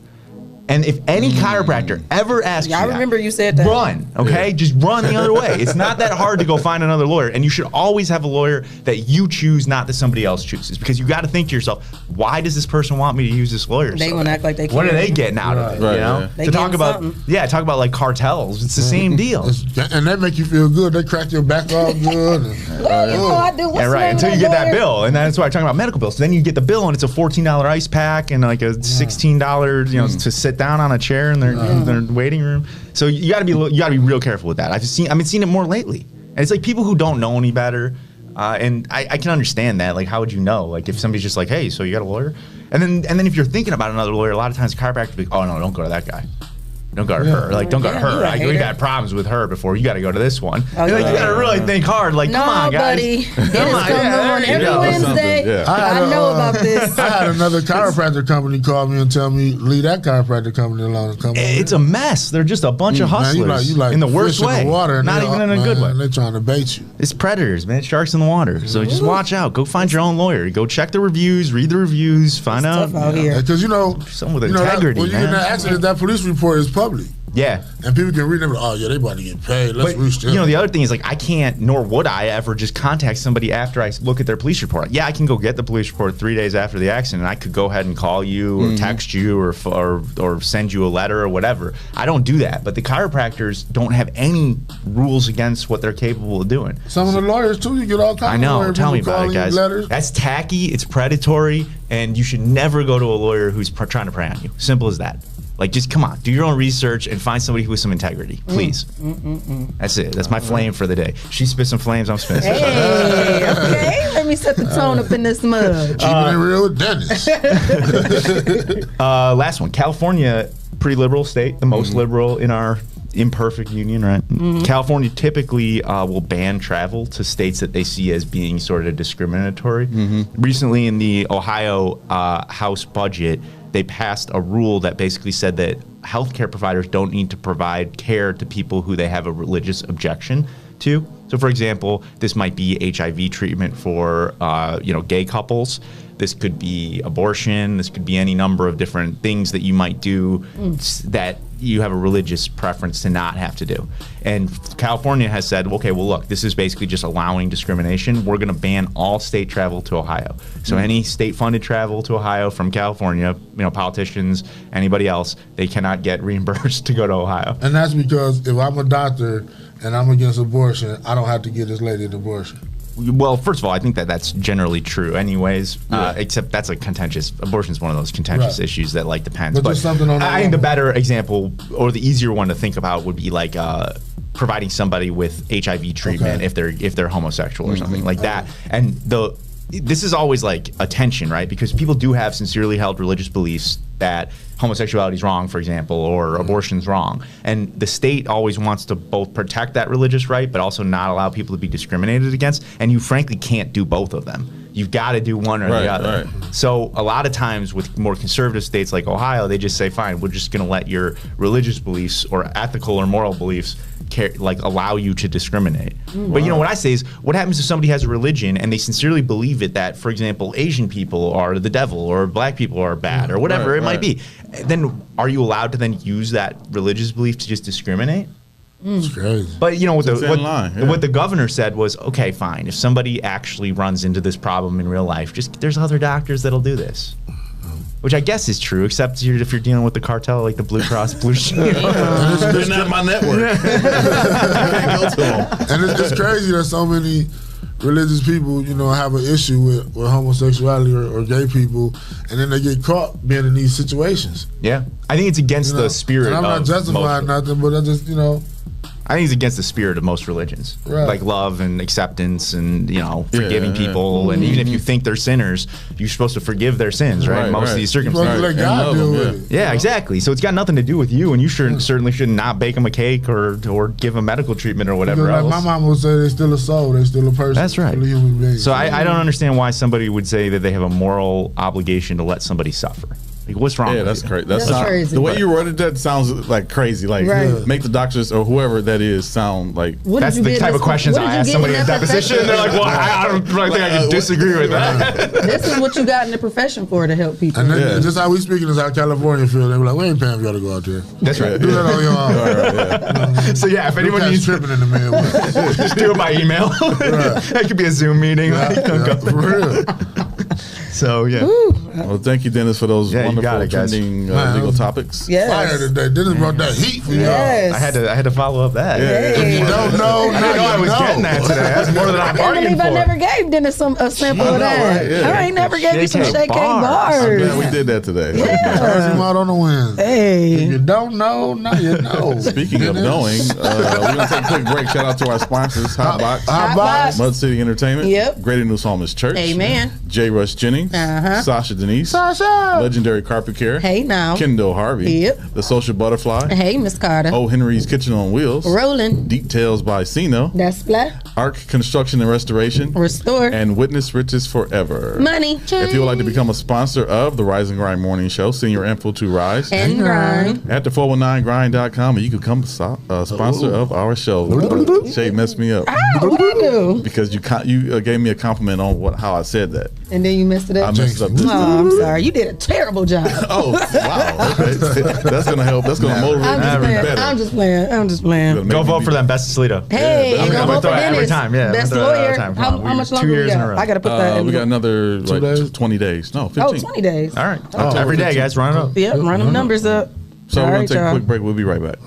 And if any chiropractor ever asks you I that, remember you said that. run, okay? Just run the other way. It's not that hard to go find another lawyer. And you should always have a lawyer that you choose, not that somebody else chooses. Because you got to think to yourself, why does this person want me to use this lawyer? They so gonna bad? act like they What are care. they getting out of it? Right, You know, yeah. They to talk getting about, something. talk about like cartels. It's the same deal. And they make you feel good. They crack your back off good. Well, you know, I do. What's Yeah, the right. name Until of you get that lawyer? bill, and that's why I'm talking about medical bills. So then you get the bill, and it's a $14 ice pack and like a $16, to sit down on a chair in their waiting room. So you got to be real careful with that. I've been seeing it more lately, and it's like people who don't know any better. And I can understand that. Like, how would you know? Like, if somebody's just like, hey, so you got a lawyer? And then if you're thinking about another lawyer, a lot of times the chiropractor will be, oh, no, don't go to that guy. Don't go to her. Like, don't go to her. We've had problems with her before. You got to go to this one. Oh, like, you got to really think hard. Like, come on, guys. Buddy. Come on. Every Wednesday. I know about this. I had another chiropractor company call me and tell me, leave that chiropractor company alone. It's a mess. They're just a bunch of hustlers man, you like in the worst way. In the water, not even in a good way. They're trying to bait you. It's predators, man. Sharks in the water. So just watch out. Go find your own lawyer. Go check the reviews, read the reviews, find out. Because someone with integrity, when you get in that accident, that police report is public. Yeah. And people can read them. Oh, yeah, they about to get paid. Let's roost them. The other thing is, like, I can't, nor would I ever just contact somebody after I look at their police report. Yeah, I can go get the police report 3 days after the accident. And I could go ahead and call you or text you or send you a letter or whatever. I don't do that. But the chiropractors don't have any rules against what they're capable of doing. Some of the lawyers, too, you get all kinds of lawyers. Tell me about it, guys. Letters. That's tacky. It's predatory. And you should never go to a lawyer who's trying to prey on you. Simple as that. Like, just come on, do your own research and find somebody who has some integrity, please. That's it. That's my flame for the day. She spit some flames, I'm spitting some flames. Hey, okay. Let me set the tone up in this mud. Keeping it real with Dennis. Last one. California, pretty liberal state, the most liberal in our imperfect union, right? California typically will ban travel to states that they see as being sort of discriminatory. Recently in the Ohio House budget, they passed a rule that basically said that healthcare providers don't need to provide care to people who they have a religious objection to. So, for example, this might be HIV treatment for gay couples. This could be abortion. This could be any number of different things that you might do that you have a religious preference to not have to do. And California has said, okay, well, look, this is basically just allowing discrimination. We're going to ban all state travel to Ohio. So any state-funded travel to Ohio from California, politicians, anybody else, they cannot get reimbursed to go to Ohio. And that's because if I'm a doctor and I'm against abortion, I don't have to give this lady an abortion. Well, first of all, I think that's generally true anyways, except that's a contentious, abortion is one of those contentious issues that depends. But there's something on I think the better example or the easier one to think about would be like providing somebody with HIV treatment if they're homosexual or something like that. And this is always like a tension, right? Because people do have sincerely held religious beliefs that homosexuality is wrong, for example, or abortion's wrong. And the state always wants to both protect that religious right, but also not allow people to be discriminated against. And you frankly can't do both of them. You've got to do one or the other. Right. So a lot of times with more conservative states like Ohio, they just say, fine, we're just going to let your religious beliefs or ethical or moral beliefs allow you to discriminate. But what I say is, what happens if somebody has a religion and they sincerely believe it that, for example, Asian people are the devil or black people are bad or whatever it might be? Then are you allowed to then use that religious belief to just discriminate? It's crazy. But what the governor said was, okay, fine. If somebody actually runs into this problem in real life, there's other doctors that'll do this. Which I guess is true, except if you're dealing with the cartel like the Blue Cross Blue Shield. They're not my network. I can't go to them. And it's crazy that so many religious people, have an issue with homosexuality or gay people, and then they get caught being in these situations. Yeah. I think it's against the spirit of I'm not justifying nothing, but I just, I think it's against the spirit of most religions, like love and acceptance and forgiving people. And even if you think they're sinners, you're supposed to forgive their sins, right? Most of these circumstances. Let God deal with it. Yeah, exactly. So it's got nothing to do with you, and you certainly should not bake them a cake or give them medical treatment or whatever else. My mom would say they're still a soul, they're still a person. That's right. Still a human being. So I don't understand why somebody would say that they have a moral obligation to let somebody suffer. Like, what's wrong? Yeah, that's crazy. That's crazy. The way you worded that sounds like crazy. Like, make the doctors or whoever that is sound like. That's the type of questions I ask somebody in that position. And they're like, well, I don't really think I can disagree with that. This is what you got in the profession for, to help people. And then, just how we speaking is how California feel. They were like, we ain't paying for y'all to go out there. That's right. Do that on your own. So yeah, if anyone needs tripping in the mail, just do it by email. That could be a Zoom meeting. For real. So yeah. Woo. Well, thank you, Dennis, for those wonderful trending legal topics. Yes. Fire today. Dennis brought that heat for Yes. I had to follow up that. If you don't know, I didn't know I was getting that today. That's more than I I can't bargained believe I for. never gave Dennis a sample of that. right? Yeah. I ain't never gave you some Shae Shae bars. bars. Yeah, we did that today. Charge him out on the wind. Hey. If you don't know, now you know. Speaking of knowing, we're going to take a quick break. Shout out to our sponsors, Hotbox, Hotbox. Mud City Entertainment, Yep. Greater New Psalmist Church, Amen. J. Rush Jennings, Sasha Denise, Legendary Carpet Care, Hey now. Kendall Harvey, Yep. The Social Butterfly, Hey, Miss Carter. O. Henry's Kitchen on Wheels, Rolling. Details by Sino, That's black. Arc Construction and Restoration, Restore. and Witness Riches Forever. Money. If you would like to become a sponsor of the Rise and Grind Morning Show, send your info to Rise And grind. at the 419grind.com and you can become a sponsor of our show. Shae messed me up What I do? because you gave me a compliment on how I said that. And then you messed it up. I messed up this Oh, time. I'm sorry. You did a terrible job. Oh, wow. Okay. That's going to help. That's going to motivate I'm me just to be playing. better. I'm just playing. I'm just playing. Go vote for them. Best of Toledo. Hey, Yeah, go I'm vote for throw it every Dennis. time. Yeah, Best I'm gonna throw it lawyer. every time. Come How on. much 2 longer years we in a got? row. I got to put that in. We got another 2 days? 20 days. No, 15. Oh, 20 days. All right. Every day, guys. Run it up. Yep, run them numbers up. So All we're going right, to take a y'all. quick break. We'll be right back.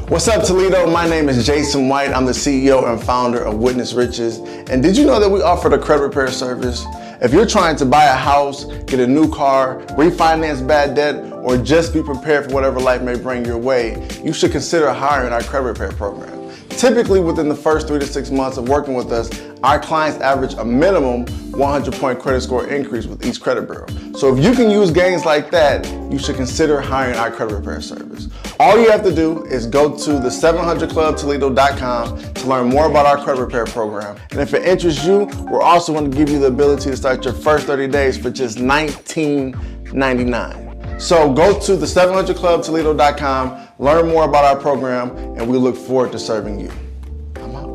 What's up, Toledo? My name is Jason White. I'm the CEO and founder of Witness Riches. And did you know that we offer the credit repair service? If you're trying to buy a house, get a new car, refinance bad debt, or just be prepared for whatever life may bring your way, you should consider hiring our credit repair program. Typically, within the first 3 to 6 months of working with us, our clients average a minimum 100-point credit score increase with each credit bureau. So if you can use gains like that, you should consider hiring our credit repair service. All you have to do is go to the 700clubtoledo.com to learn more about our credit repair program. And if it interests you, we're also going to give you the ability to start your first 30 days for just $19.99. So go to the 700clubtoledo.com, learn more about our program, and we look forward to serving you. I'm out.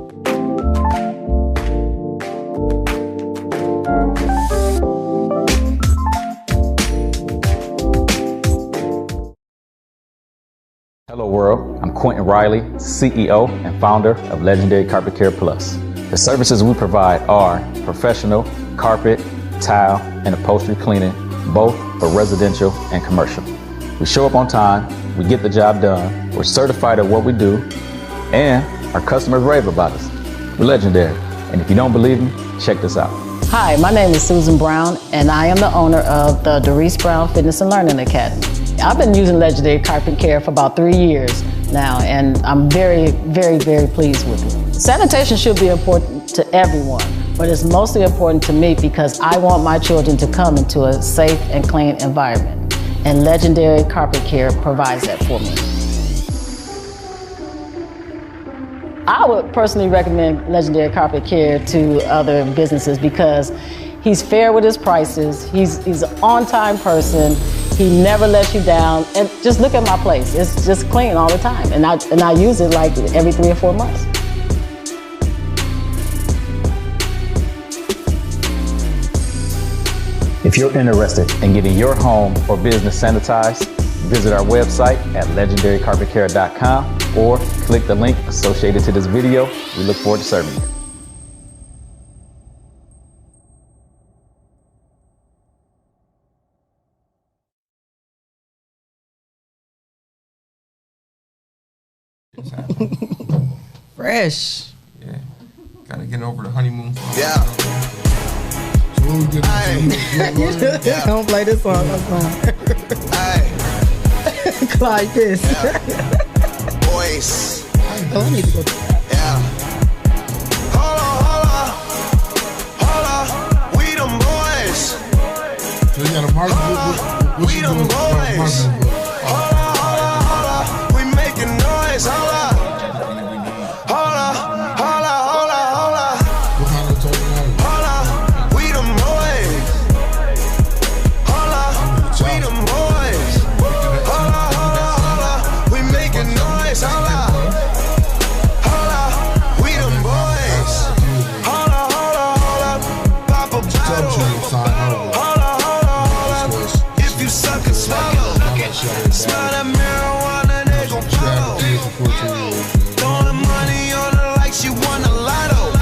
Hello world, I'm Quentin Riley, CEO and founder of Legendary Carpet Care Plus. The services we provide are professional carpet, tile, and upholstery cleaning, both for residential and commercial. We show up on time, we get the job done, we're certified at what we do, and our customers rave about us. We're legendary, and if you don't believe me, check this out. Hi, my name is Susan Brown, and I am the owner of the Doris Brown Fitness and Learning Academy. I've been using Legendary Carpet Care for about 3 years now, and I'm very, very, very pleased with it. Sanitation should be important to everyone, but it's mostly important to me because I want my children to come into a safe and clean environment, and Legendary Carpet Care provides that for me. I would personally recommend Legendary Carpet Care to other businesses because he's fair with his prices, he's an on-time person, he never lets you down, and just look at my place. It's just clean all the time, and I use it like every 3 or 4 months. If you're interested in getting your home or business sanitized, visit our website at legendarycarpetcare.com or click the link associated to this video. We look forward to serving you. Fresh. Yeah. Gotta get over the honeymoon. Yeah. Don't play this song. Clyde this. Boys. Oh, I need to go. Yeah. Hold on. We them boys. So you got a market. We them boys. Hold on. We making noise. Hold on. We them boys. We them boys. We making noise. We them boys. Pop a bottle. If you suck and swallow, smell that marijuana, they gon' follow. Throwing money on her like she won a lotto.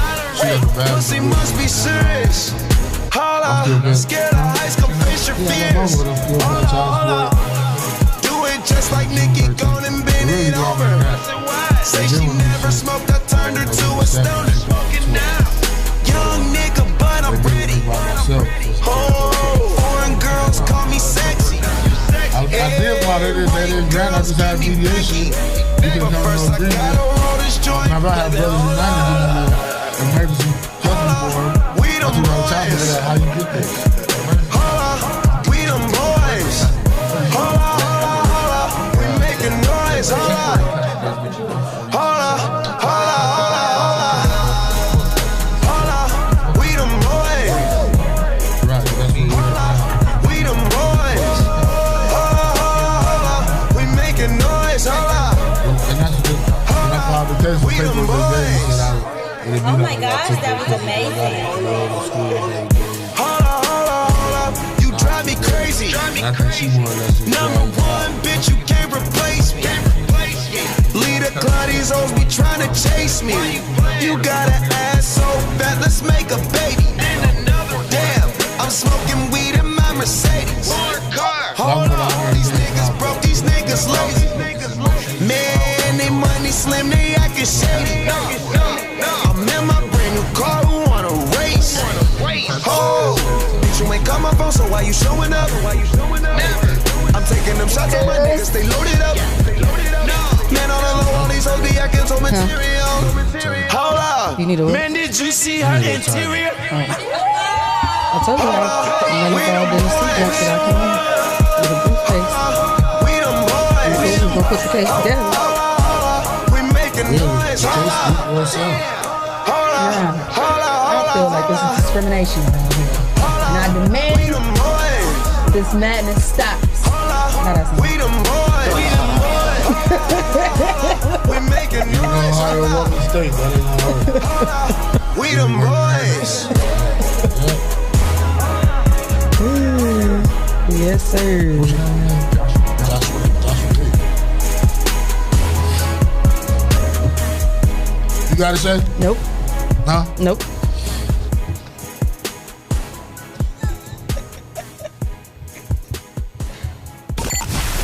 Pussy must be serious. Scared of heights, come face your fears. Do it just like Nikki, gone and bend it over. Say she never smoked, I turned her to a stoner. Young nigga, but I'm ready. Oh, foreign girls call me sexy. I did while they didn't grant. I just had mediation. You can come to agreement. Now if I have brothers united in the emergency judgment board, I think I'll tell you that how you get there. We them boys. We making noise. We them boys. We them boys. We making noise. We them boys. Oh my gosh, that was amazing. You drive me crazy. Number one, bitch, you can't replace me. Leader Clyde, these hoes be trying to chase me. You got an ass so fat, let's make a baby. Damn, I'm smoking weed in my Mercedes. Hold on, these niggas broke, these niggas lazy. Man, they money slim, they acting shady. I'm in my brand new car, who wanna race? Oh, bitch, you ain't got my phone, so why you showing up? I'm taking them shots on my niggas, they loaded up. Man, on the low, all these hoes be acting so material. Hold up, man, did you see her interior? I told you I didn't see that I came in with a briefcase. We them boys. We're gonna put the case together. We making noise. I feel like this is discrimination around here. And I demand this madness stops. We them boys. We making noise. We them boys. Yes, sir. You got it, Shae? Nope. Huh? Nope.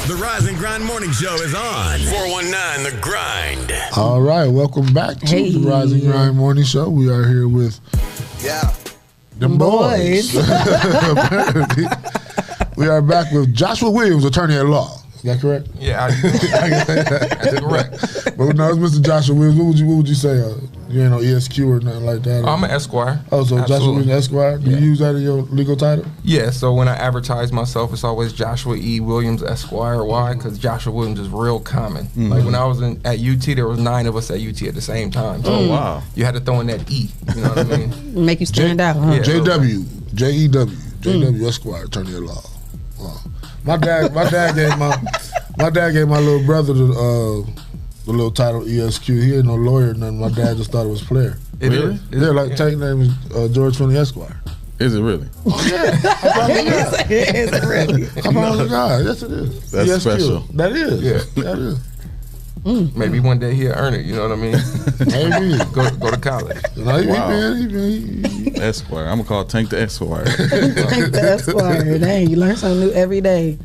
The Rise and Grind Morning Show is on 419 The Grind. All right, welcome back to the Rise and Grind Morning Show. We are here with them boys. We are back with Joshua Williams, attorney at law. Is that correct? Yeah, that's correct. But no, it's Mr. Joshua Williams. What would you say? You ain't no ESQ or nothing like that? I'm an Esquire. Oh, so Absolutely. Joshua Williams Esquire? Do you use that in your legal title? Yeah, so when I advertise myself, it's always Joshua E. Williams Esquire. Why? Because Joshua Williams is real common. Mm-hmm. Like when I was at UT, there was 9 of us at UT at the same time. So Oh, wow. You had to throw in that E. You know what I mean? Make you stand out, huh? Yeah. JW, JEW, JW Esquire, attorney at law. Wow. My dad gave my little brother the little title ESQ. He ain't no lawyer or nothing. My dad just thought it was player. Really? Yeah, like Tank's name is George Finley Esquire. Is it really? Is it really? I promise to God, yes it is. That's ESQ. special. That is. Yeah. That is. Maybe one day he'll earn it. You know what I mean? Maybe. go to college. No, Wow. he been. Esquire. I'm gonna call Tank the Esquire. Thank the Esquire. Dang, you learn something new every day.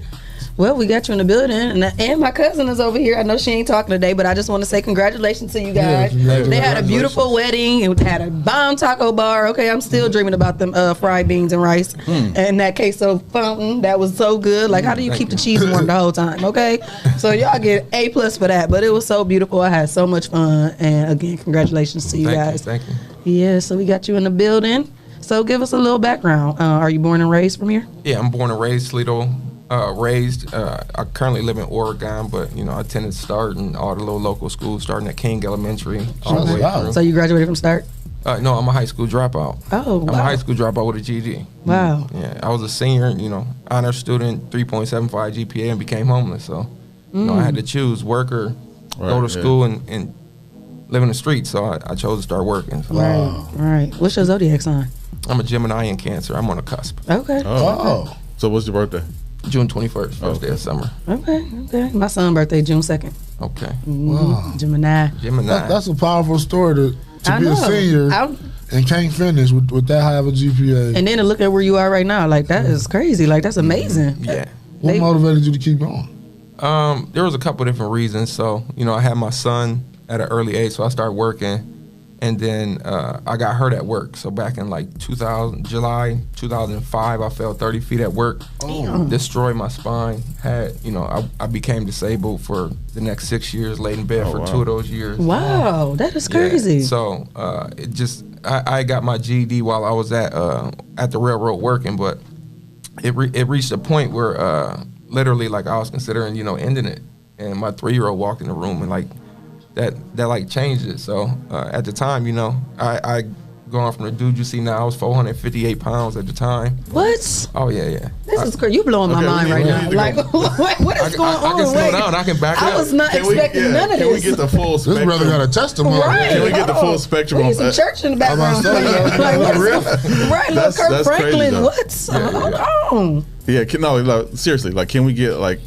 Well, we got you in the building, and my cousin is over here. I know she ain't talking today, but I just want to say congratulations to you guys. Yeah, they had a beautiful wedding and had a bomb taco bar. Okay, I'm still dreaming about them fried beans and rice and that queso fountain. That was so good. Like, how do you keep the cheese warm the whole time? Okay, so y'all get A+ for that. But it was so beautiful. I had so much fun, and again, congratulations to you guys. Thank you. Yeah, so we got you in the building. So give us a little background. Are you born and raised from here? Yeah, I'm born and raised Toledo. I currently live in Oregon, but I attended Start and all the little local schools, starting at King Elementary all the way through. So you graduated from Start? No, I'm a high school dropout. Oh, I'm a high school dropout with a GED. Wow. Yeah, I was a senior, honor student, 3.75 GPA, and became homeless. So, I had to choose work or go to school and live in the streets. So I chose to start working. So. Right. What's your zodiac sign? I'm a Gemini in Cancer. I'm on the cusp. Okay. Oh. So what's your birthday? June 21st, first day of summer. Okay. My son's birthday, June 2nd. Okay. Wow. Gemini. Gemini. That's a powerful story to I be know. a senior and can't finish with that high of a GPA. And then to look at where you are right now, like that is crazy. Like that's amazing. Yeah. What motivated you to keep going? There was a couple different reasons. So, I had my son at an early age, so I started working. And then I got hurt at work. So back in like July 2005, I fell 30 feet at work. Destroyed my spine. I became disabled for the next 6 years, laid in bed for 2 of those years. Wow, that is crazy. Yeah. So I got my GED while I was at the railroad working, but it reached a point where literally like I was considering, ending it. And my 3-year-old walked in the room and like, that like changed it. So at the time, I going from the dude you see now, I was 458 pounds at the time. What? Oh yeah. This is crazy. You blowing my mind right now. Like, what is going on? I can slow down. I can back up. I was not expecting none of this. Can we get the full spectrum? This brother got a testimony. Right. Can we get the full spectrum? We need some church in the background. Right, little Kirk Franklin. What's hold on? Yeah, seriously, like, can we get like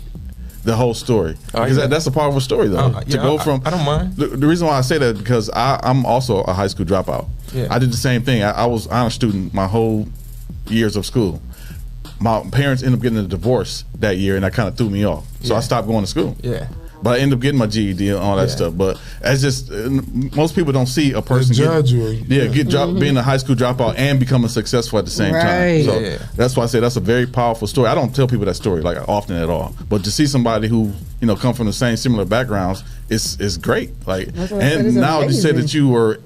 the whole story? Because that's a powerful story, though. I don't mind. The reason why I say that is because I'm also a high school dropout. Yeah. I did the same thing. I was an honor student my whole years of school. My parents ended up getting a divorce that year, and that kind of threw me off. So I stopped going to school. Yeah. But I ended up getting my GED and all that stuff. But it's just most people don't see a person being a high school dropout and becoming successful at the same time. So that's why I say that's a very powerful story. I don't tell people that story like often at all. But to see somebody who come from the same similar backgrounds is great. Like, and now you said that you were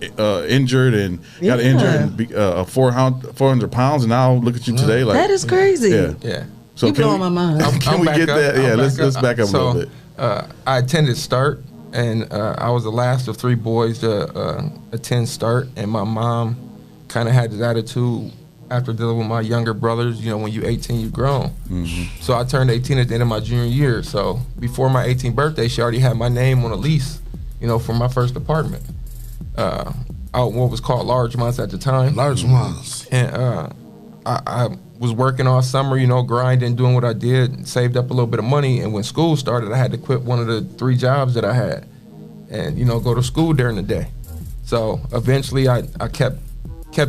injured and got injured and 400 pounds, and now look at you today. Like that is crazy. Yeah. So you blowing my mind. Can we get that? Yeah, let's back up a little bit. I attended START, and I was the last of 3 boys to attend START, and my mom kind of had this attitude after dealing with my younger brothers, when you're 18, you're grown. Mm-hmm. So I turned 18 at the end of my junior year. So before my 18th birthday, she already had my name on a lease, for my first apartment. Out what was called Largemont at the time. Largemont. And I was working all summer, grinding, doing what I did, saved up a little bit of money, and when school started, I had to quit one of the 3 jobs that I had and, go to school during the day. So eventually I kept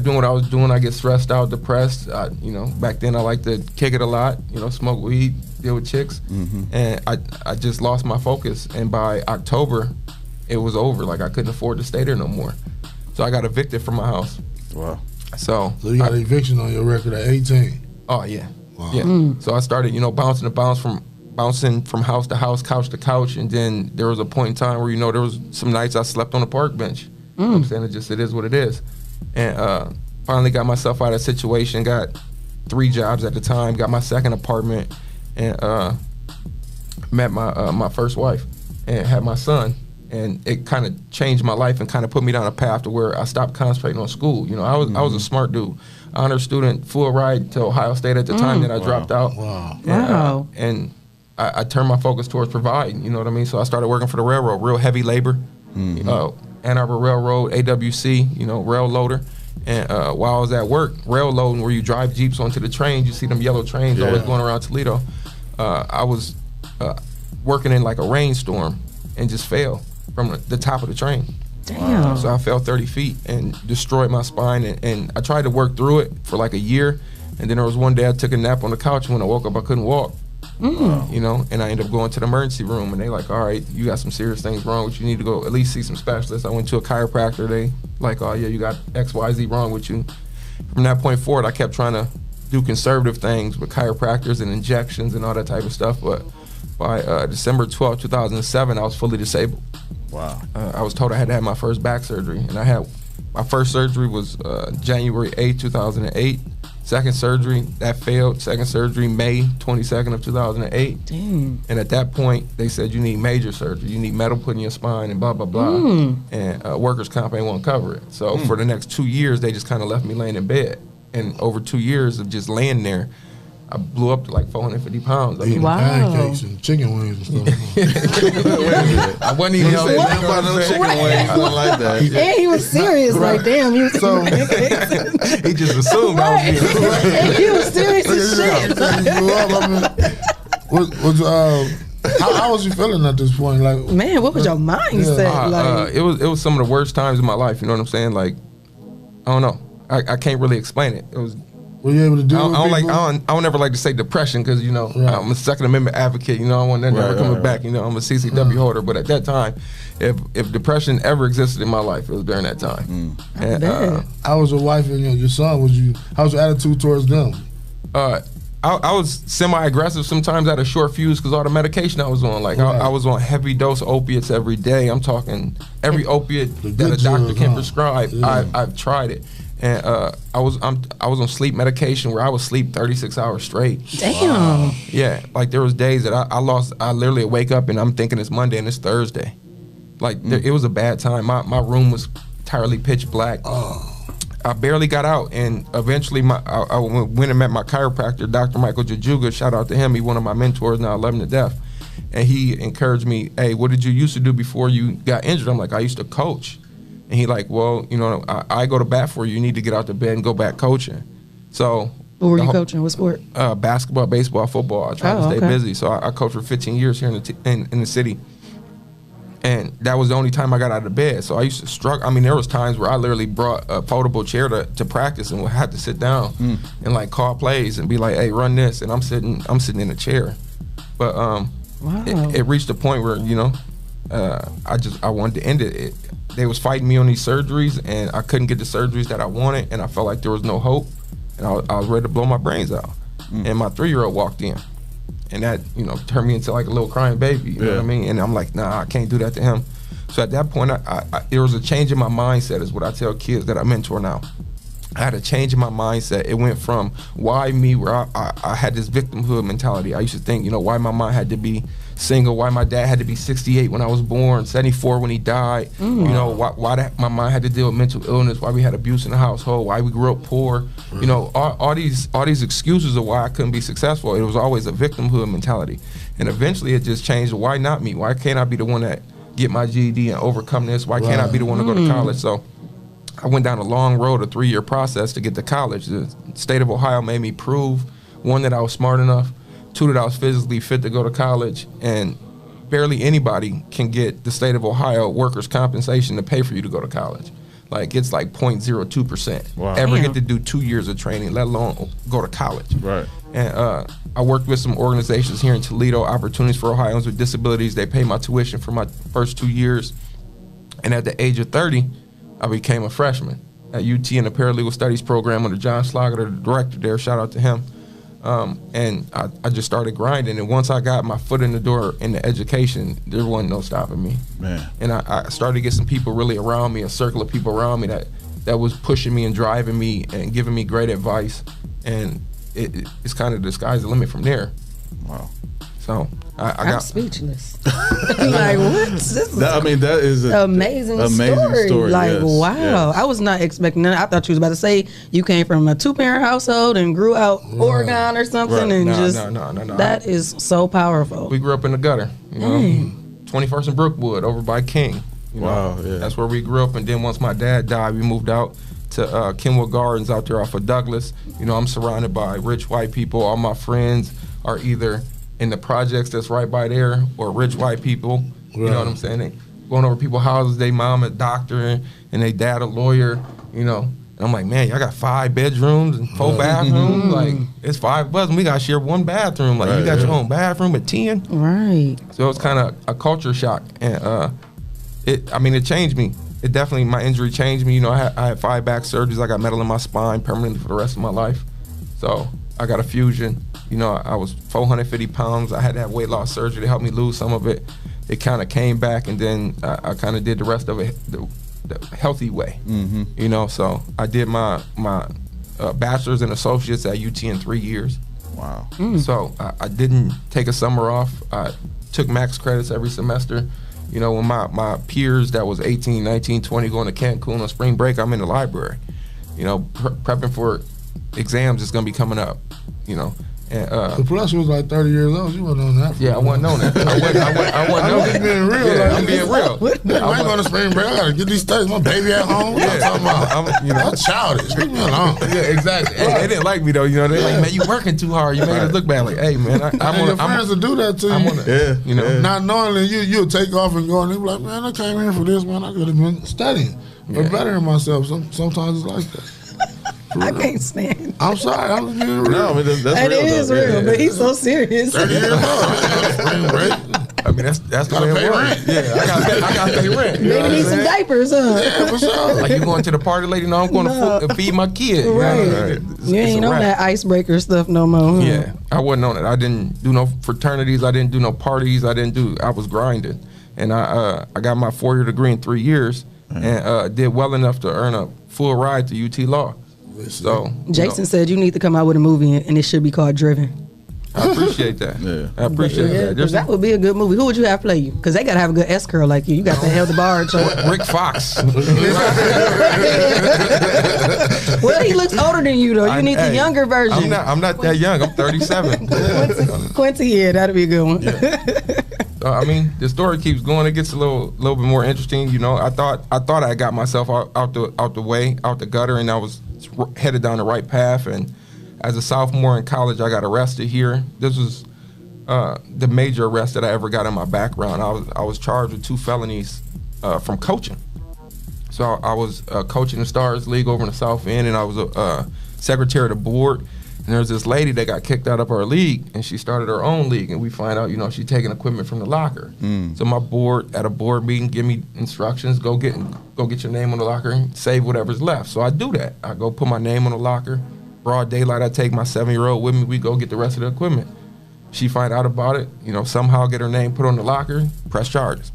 doing what I was doing. I get stressed out, depressed. Back then I liked to kick it a lot, smoke weed, deal with chicks. Mm-hmm. And I just lost my focus. And by October, it was over. Like, I couldn't afford to stay there no more. So I got evicted from my house. Wow. So you got an eviction on your record at 18. Oh yeah. Wow. Yeah. So I started, bouncing from house to house, couch to couch, and then there was a point in time where there was some nights I slept on a park bench. You know what I'm saying? It is what it is. And finally got myself out of the situation, got 3 jobs at the time, got my second apartment, and met my first wife and had my son. And it kind of changed my life and kind of put me down a path to where I stopped concentrating on school. I was a smart dude, honor student, full ride to Ohio State at the time that I dropped out. Wow. And I turned my focus towards providing. You know what I mean? So I started working for the railroad, real heavy labor. Ann Arbor Railroad, AWC, rail loader. And while I was at work, rail loading, where you drive Jeeps onto the trains, you see them yellow trains always going around Toledo. I was working in like a rainstorm and just fell from the top of the train. Damn. So I fell 30 feet and destroyed my spine. And I tried to work through it for like a year. And then there was one day I took a nap on the couch, and when I woke up, I couldn't walk. And I ended up going to the emergency room, and they like, all right, you got some serious things wrong with you. You need to go at least see some specialists. I went to a chiropractor. They like, oh yeah, you got XYZ wrong with you. From that point forward, I kept trying to do conservative things with chiropractors and injections and all that type of stuff. But by December 12, 2007, I was fully disabled. Wow. I was told I had to have my first back surgery, and I had my first surgery was January 8, 2008. Second surgery, that failed. Second surgery, May 22nd of 2008. Damn. And at that point, they said you need major surgery. You need metal put in your spine and blah, blah, blah. And workers' comp ain't won't cover it. So for the next 2 years, they just kind of left me laying in bed. And over 2 years of just laying there, I blew up to like 450 pounds. Eating pancakes and chicken wings and stuff. I wasn't eating healthy. About no chicken wings. I don't like that. And he was serious. Like, damn, he was So He just assumed I was being He was serious as shit. How was you feeling at this point? Like, man, what was your mindset? It was some of the worst times in my life. You know what I'm saying? Like, I don't know. I can't really explain it. It was. Were you able to do it? I don't ever like to say depression because I'm a Second Amendment advocate. I want that never coming back. I'm a CCW holder, but at that time, if depression ever existed in my life, it was during that time. And, how was your wife and your son? How was your attitude towards them? I was semi-aggressive sometimes. I had a short fuse because all the medication I was on. Like I was on heavy dose opiates every day. I'm talking every opiate that a doctor can prescribe. I've tried it, and I was on sleep medication where I would sleep 36 hours straight. Damn. Yeah, like there was days that I literally wake up and I'm thinking it's Monday and it's Thursday. Like it was a bad time. My room was entirely pitch black. I barely got out, and eventually I went and met my chiropractor, Dr. Michael Jajuga. Shout out to him. He's one of my mentors now. I love him to death. And he encouraged me, hey, what did you used to do before you got injured? I'm like, I used to coach. And he like, well, I go to bat for you. You need to get out the bed and go back coaching. So what were you coaching? What sport? Basketball, baseball, football. I try to stay busy. So I coached for 15 years here in the city. And that was the only time I got out of bed. So I used to struggle. I mean, there was times where I literally brought a foldable chair to practice and had to sit down and like call plays and be like, hey, run this. And I'm sitting in a chair. But it reached a point where, I wanted to end it. They was fighting me on these surgeries, and I couldn't get the surgeries that I wanted, and I felt like there was no hope. And I was ready to blow my brains out. And my 3-year-old walked in. And that, turned me into like a little crying baby, you know what I mean? And I'm like, nah, I can't do that to him. So at that point, there was a change in my mindset is what I tell kids that I mentor now. I had a change in my mindset. It went from why me, where I had this victimhood mentality. I used to think, why my mom had to be single, why my dad had to be 68 when I was born, 74 when he died, why my mom had to deal with mental illness, why we had abuse in the household, why we grew up poor, all these excuses of why I couldn't be successful. It was always a victimhood mentality. And eventually it just changed. Why not me? Why can't I be the one that get my GED and overcome this? Why can't I be the one to go to college? So I went down a long road, a 3-year process to get to college. The state of Ohio made me prove, 1, that I was smart enough, 2, that I was physically fit to go to college, and barely anybody can get the state of Ohio workers' compensation to pay for you to go to college. Like, it's like 0.02%. Ever get to do 2 years of training, let alone go to college. Right. And I worked with some organizations here in Toledo, Opportunities for Ohioans with Disabilities. They paid my tuition for my first 2 years. And at the age of 30, I became a freshman at UT in the Paralegal Studies program under John Schlager, the director there. Shout out to him. And I just started grinding. And once I got my foot in the door in the education, there wasn't no stopping me. Man. And I started to get some people really around me, a circle of people around me that was pushing me and driving me and giving me great advice. And it's kind of the sky's the limit from there. Wow. So I'm speechless. Like, what? That is an amazing story. Like, wow. Yes. I was not expecting that. I thought you was about to say you came from a 2-parent household and grew out Oregon or something. And no. That is so powerful. We grew up in the gutter. 21st and Brookwood over by King. That's where we grew up. And then once my dad died, we moved out to Kenwood Gardens out there off of Douglas. I'm surrounded by rich white people. All my friends are either in the projects that's right by there, or rich white people, you know what I'm saying? They going over people's houses, they mom a doctor and they dad a lawyer, And I'm like, man, y'all got 5 bedrooms and 4 bathrooms. Like, it's 5 of us and we got to share 1 bathroom. Like, you got your own bathroom at 10. Right. So it's kind of a culture shock. And it changed me. It definitely, my injury changed me. I had 5 back surgeries. I got metal in my spine permanently for the rest of my life. So I got a fusion. I was 450 pounds. I had to have weight loss surgery to help me lose some of it. It kind of came back, and then I kind of did the rest of it the healthy way. So I did my bachelor's and associates at UT in 3 years. Wow. So I didn't take a summer off. I took max credits every semester. When my peers that was 18, 19, 20 going to Cancun on spring break, I'm in the library, prepping for exams is going to be coming up, And the plus was like 30 years old. You wasn't on that. Yeah, I wasn't on that. I wasn't on that. Being real. Yeah, like, I'm being real. I ain't going to spring break. I got to get these studies. My baby at home. What you talking about? I'm childish. Leave me alone. Yeah, exactly. They didn't like me though. You know, they're like, man, you working too hard. You made us look bad. Like, hey, man, your friends will do that to you. You know, not knowing that you'll take off and go, and they be like, man, I came here for this, man. I could have been studying or bettering myself. Sometimes it's like that. I can't stand. I'm sorry. I'm being real. No, I mean, that's And real. it is real, but he's so serious. 30 years old. Spring break. I mean, that's the way it works. Yeah, I got to pay rent. You know Maybe need some diapers, huh? Yeah, for sure. Like you going to the party lady? No, I'm going to feed my kid. Right. You ain't on that icebreaker stuff no more. Huh? Yeah, I wasn't on it. I didn't do no fraternities. I didn't do no parties. I was grinding, and I got my 4-year degree in 3 years, and did well enough to earn a full ride to UT Law. So Jason said you need to come out with a movie, and it should be called Driven. I appreciate that. Yeah, I appreciate that. That would be a good movie. Who would you have play you? Because they gotta have a good S curl like you. You got the hell the barge. Rick Fox. Well, he looks older than you though. You need the younger version. I'm not that young. I'm 37. Quincy, yeah, that'd be a good one. I mean, the story keeps going. It gets a little bit more interesting. You know, I thought I got myself out the way, out the gutter, and I was headed down the right path. And as a sophomore in college, I got arrested here. This was the major arrest that I ever got in my background. I was charged with 2 felonies from coaching. So I was coaching the Stars League over in the South End, and I was a secretary of the board. And there's this lady that got kicked out of our league, and she started her own league. And we find out, she's taking equipment from the locker. So my board, at a board meeting, give me instructions: go get your name on the locker and save whatever's left. So I do that. I go put my name on the locker. Broad daylight, I take my 7-year-old with me. We go get the rest of the equipment. She find out about it. Somehow get her name put on the locker. Press charges.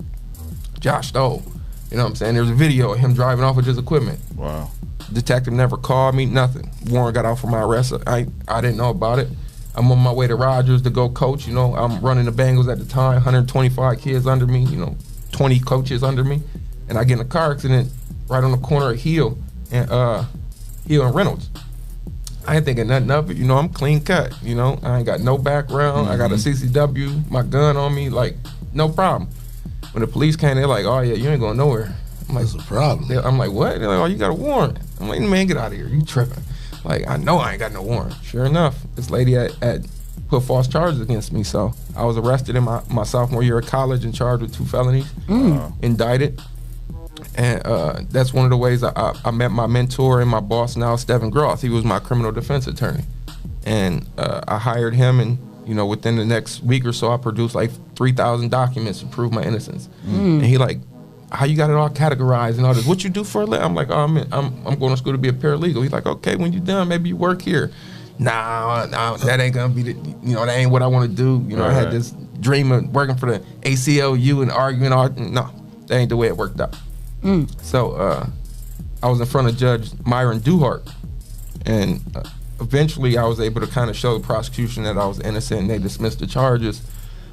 Josh stole. You know what I'm saying? There's a video of him driving off with his equipment. Wow. Detective never called me, nothing. Warrant got out for my arrest. I didn't know about it. I'm on my way to Rogers to go coach. I'm running the Bengals at the time, 125 kids under me, 20 coaches under me. And I get in a car accident right on the corner of Hill and Reynolds. I ain't thinking nothing of it. I'm clean cut. I ain't got no background. I got a CCW, my gun on me, like, no problem. When the police came, they're like, oh, yeah, you ain't going nowhere. I'm like, that's a problem. I'm like, what? They're like, oh, you got a warrant. I'm like, man, get out of here. You tripping. Like, I know I ain't got no warrant. Sure enough, this lady had put false charges against me. So I was arrested in my sophomore year of college and charged with 2 felonies, indicted. And that's one of the ways I met my mentor and my boss now, Stephen Groth. He was my criminal defense attorney. And I hired him, and within the next week or so, I produced like 3,000 documents to prove my innocence. And he like, how you got it all categorized and all this? What you do for a living? I'm like, oh, I'm going to school to be a paralegal. He's like, okay, when you done, maybe you work here. Nah, that ain't gonna be that ain't what I want to do. Right. I had this dream of working for the ACLU and arguing all. No, that ain't the way it worked out. So I was in front of Judge Myron Duhart, and eventually I was able to kind of show the prosecution that I was innocent, and they dismissed the charges,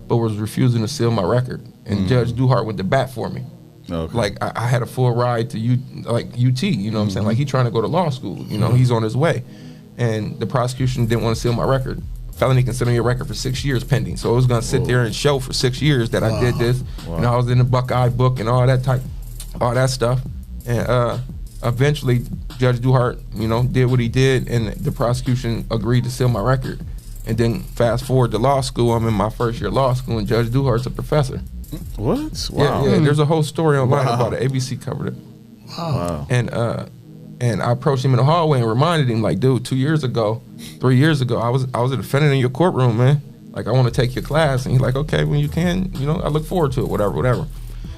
but was refusing to seal my record. And Judge Duhart went to bat for me. Okay. Like I had a full ride to UT, you know what I'm saying? Like he trying to go to law school, he's on his way. And the prosecution didn't want to seal my record. Felony considering your record for 6 years pending. So it was gonna sit there and show for 6 years that I did this. Wow. I was in the Buckeye book and all that stuff. And eventually Judge Duhart, did what he did, and the prosecution agreed to seal my record. And then fast forward to law school, I'm in my first year of law school, and Judge Duhart's a professor. What? Wow. Yeah, there's a whole story online about it. ABC covered it. Wow. And I approached him in the hallway and reminded him, like, dude, 3 years ago, I was a defendant in your courtroom, man. Like, I want to take your class. And he's like, okay, when you can, I look forward to it, whatever.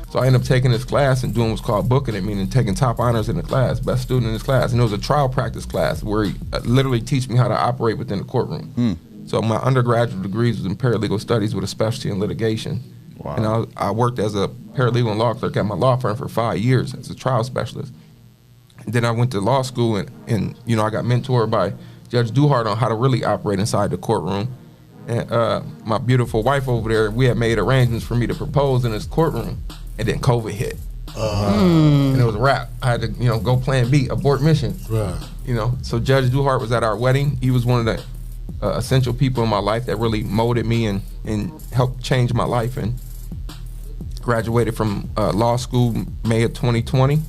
So I ended up taking his class and doing what's called booking it, meaning taking top honors in the class, best student in his class. And it was a trial practice class where he literally teach me how to operate within the courtroom. So my undergraduate degrees was in paralegal studies with a specialty in litigation. Wow. And I worked as a paralegal and law clerk at my law firm for 5 years as a trial specialist. And then I went to law school, and I got mentored by Judge Duhart on how to really operate inside the courtroom. And my beautiful wife over there, we had made arrangements for me to propose in his courtroom, and then COVID hit. And it was a wrap. I had to, go plan B, abort mission. Right. So Judge Duhart was at our wedding. He was one of essential people in my life that really molded me and helped change my life. And graduated from law school May of 2020.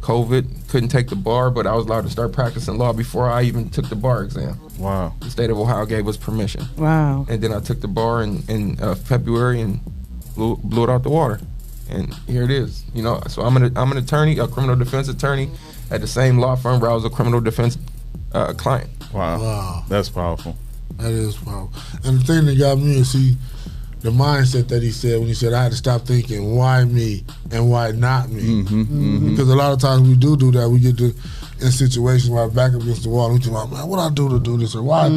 COVID, couldn't take the bar, but I was allowed to start practicing law before I even took the bar exam. Wow. The state of Ohio gave us permission. Wow. And then I took the bar in February and blew it out the water. And here it is. You know, so I'm an attorney, a criminal defense attorney at the same law firm where I was a criminal defense client. Wow. That's powerful. That is powerful. And the thing that got me is the mindset that he said when he said I had to stop thinking why me and why not me. Because a lot of times we do that. We get in situations where our back against the wall and we think about, man, what I do to do this, or why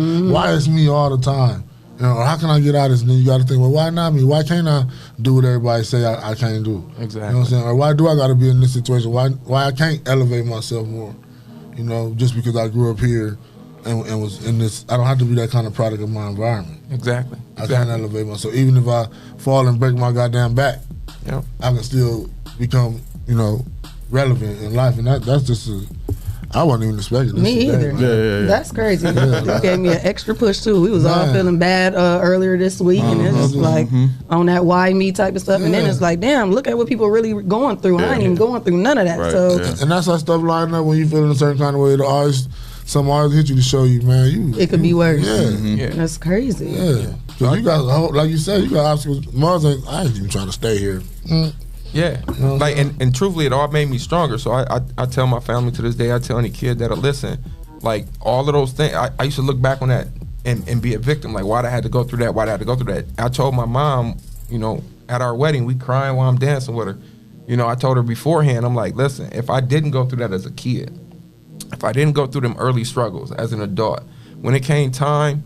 is me all the time? You know, or how can I get out of this? And then you got to think, well, why not me? Why can't I do what everybody say I can't do? Exactly. You know what I'm saying? Or why do I got to be in this situation? Why I can't elevate myself more? You know, just because I grew up here and was in this, I don't have to be that kind of product of my environment. Exactly. I can't elevate myself. Even if I fall and break my goddamn back, yep, I can still become, you know, relevant in life. And that's just I wasn't even expecting this. Me either. Yeah. That's crazy. You gave me an extra push too. We was all feeling bad earlier this week, and it's just like on that why me type of stuff. And then it's like, damn, look at what people really going through. I ain't even going through none of that. Right. So And that's how stuff lining up when you feel in a certain kind of way. Something always hit you to show you, man. It could be worse. Yeah. That's crazy. Yeah. So you got, like you said, you got obstacles. Mars, I ain't even trying to stay here. Yeah, like and truthfully, it all made me stronger. So I tell my family to this day, I tell any kid that'll listen, like all of those things. I used to look back on that and be a victim. Like, why'd I had to go through that? Why'd I had to go through that? I told my mom, you know, at our wedding, we crying while I'm dancing with her. You know, I told her beforehand, I'm like, listen, if I didn't go through that as a kid, if I didn't go through them early struggles as an adult, when it came time,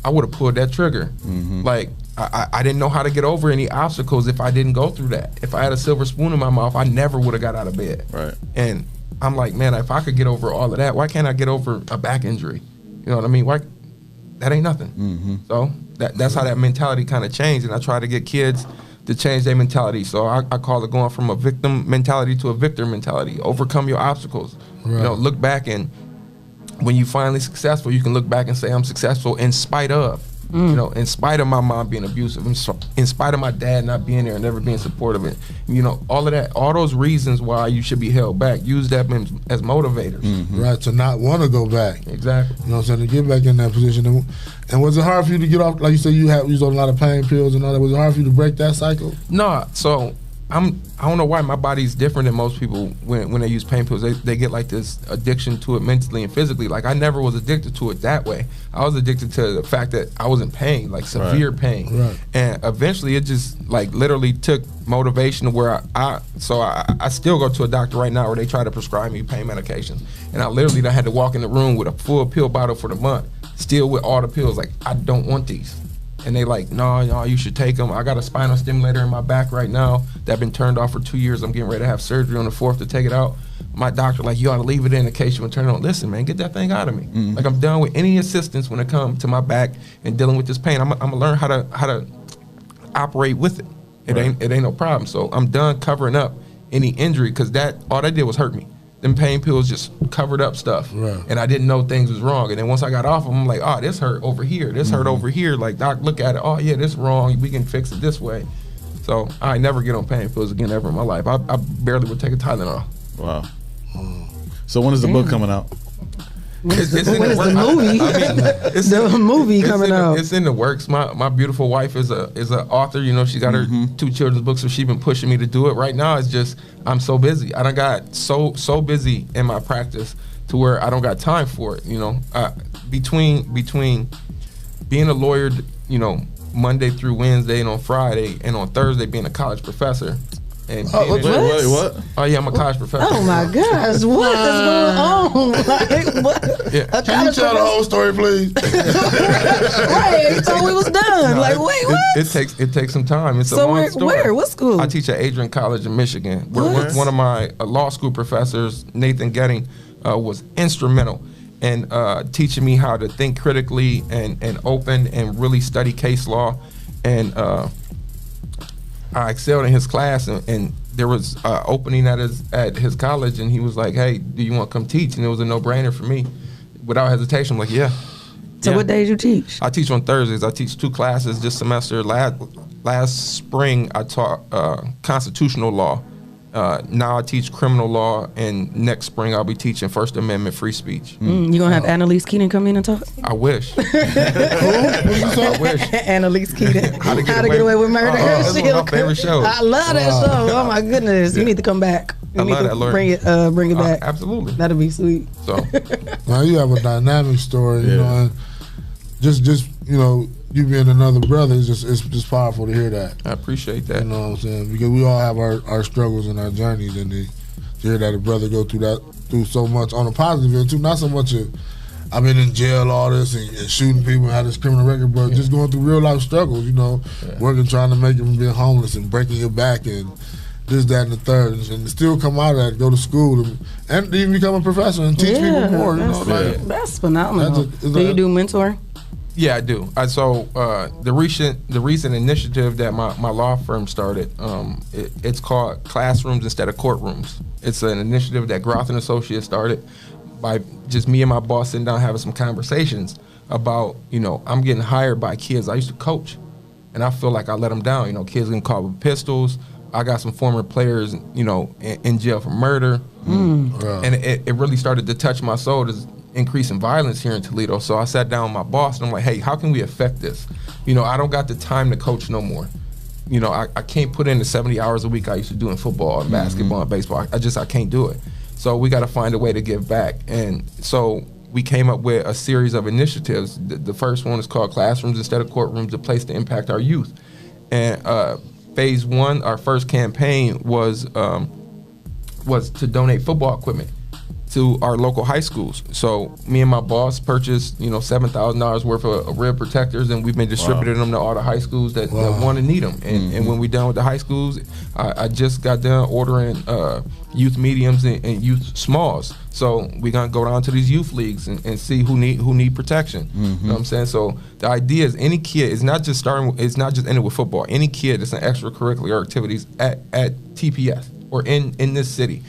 I would have pulled that trigger. Like, I didn't know how to get over any obstacles if I didn't go through that. If I had a silver spoon in my mouth, I never would have got out of bed. Right. And I'm like, man, if I could get over all of that, why can't I get over a back injury? You know what I mean? Why? That ain't nothing. So that's how that mentality kind of changed. And I try to get kids to change their mentality. So I call it going from a victim mentality to a victor mentality. Overcome your obstacles. Right. You know, look back, and when you finally successful, you can look back and say, I'm successful in spite of. You know, in spite of my mom being abusive, in spite of my dad not being there and never being supportive, and you know, all of that, all those reasons why you should be held back, use that as motivators. Right, to not want to go back. Exactly. You know what I'm saying? To get back in that position. And was it hard for you to get off, like you said, you used on a lot of pain pills and all that, was it hard for you to break that cycle? No, so I don't know why my body's different than most people when they use pain pills. They get like this addiction to it mentally and physically. Like, I never was addicted to it that way. I was addicted to the fact that I was in pain, like severe pain. Right. And eventually it just like literally took motivation to where I still go to a doctor right now where they try to prescribe me pain medications. And I literally had to walk in the room with a full pill bottle for the month, still with all the pills. Like, I don't want these. And they like, no, you should take them. I got a spinal stimulator in my back right now that been turned off for 2 years. I'm getting ready to have surgery on the 4th to take it out. My doctor like, you ought to leave it in case you want to turn it on. Listen, man, get that thing out of me. Like, I'm done with any assistance when it comes to my back and dealing with this pain. I'm gonna learn how to operate with it. It ain't no problem. So I'm done covering up any injury, because all that did was hurt me. Them pain pills just covered up stuff. Right. And I didn't know things was wrong. And then once I got off of them, I'm like, oh, this hurt over here. This hurt over here. Like, doc, look at it. Oh, yeah, this wrong. We can fix it this way. So I never get on pain pills again ever in my life. I barely would take a Tylenol. Wow. So when is the book coming out? It's the movie coming out? It's in the works. My beautiful wife is a author. You know, she got her 2 children's books, so she's been pushing me to do it. Right now, it's just I'm so busy. I done got so busy in my practice to where I don't got time for it. You know, between being a lawyer, you know, Monday through Wednesday, and on Friday and on Thursday being a college professor. And wait, what? Oh yeah, I'm a college professor. Oh my gosh, what is going on? Like, what? Yeah. Can you tell the whole story, please? Right, you told we was done. No, like, wait, what? It takes some time. It's a long story. Where? What school? I teach at Adrian College in Michigan. Where one of my law school professors, Nathan Getting, was instrumental in teaching me how to think critically and open and really study case law. And I excelled in his class, and there was opening at his college, and he was like, hey, do you want to come teach? And it was a no-brainer for me. Without hesitation, I'm like, yeah. So what days you teach? I teach on Thursdays. I teach 2 classes this semester. Last spring, I taught constitutional law. Now I teach criminal law, and next spring I'll be teaching First Amendment free speech. You gonna have Annalise Keaton come in and talk? I wish. I wish. Annalise Keaton. How to Get Away with Murder. That's one of my favorite shows. I love that show. Oh my goodness, you need to come back. You need to bring it back. Absolutely. That'll be sweet. So now you have a dynamic story, you know, and just you know, you being another brother, it's just powerful to hear that. I appreciate that. You know what I'm saying? Because we all have our struggles and our journeys, and to hear that a brother go through so much on a positive end too. Not so much I've been in jail all this and shooting people and had this criminal record, but just going through real life struggles. You know, working, trying to make it from being homeless and breaking your back and this, that, and the third, and still come out of that, go to school, and even become a professor and teach people more. You know, that's phenomenal. Do you do mentoring? Yeah, I do. The recent initiative that my law firm started, it's called Classrooms Instead of Courtrooms. It's an initiative that Groth and Associates started by just me and my boss sitting down having some conversations about, you know, I'm getting hired by kids I used to coach, and I feel like I let them down. You know, kids getting caught with pistols. I got some former players, you know, in jail for murder, and it really started to touch my soul. There's increasing violence here in Toledo. So I sat down with my boss and I'm like, hey, how can we affect this? You know, I don't got the time to coach no more. You know, I can't put in the 70 hours a week I used to do in football and basketball and baseball. I can't do it. So we got to find a way to give back. And so we came up with a series of initiatives. The first one is called Classrooms Instead of Courtrooms, a place to impact our youth. And phase 1, our first campaign was to donate football equipment to our local high schools. So me and my boss purchased, you know, $7,000 worth of rib protectors, and we've been distributing them to all the high schools that want to need them. And when we're done with the high schools, I just got done ordering youth mediums and youth smalls. So we're gonna go down to these youth leagues and see who need protection. You know what I'm saying? So the idea is any kid, it's not just ending with football. Any kid that's in extracurricular activities at TPS or in this city,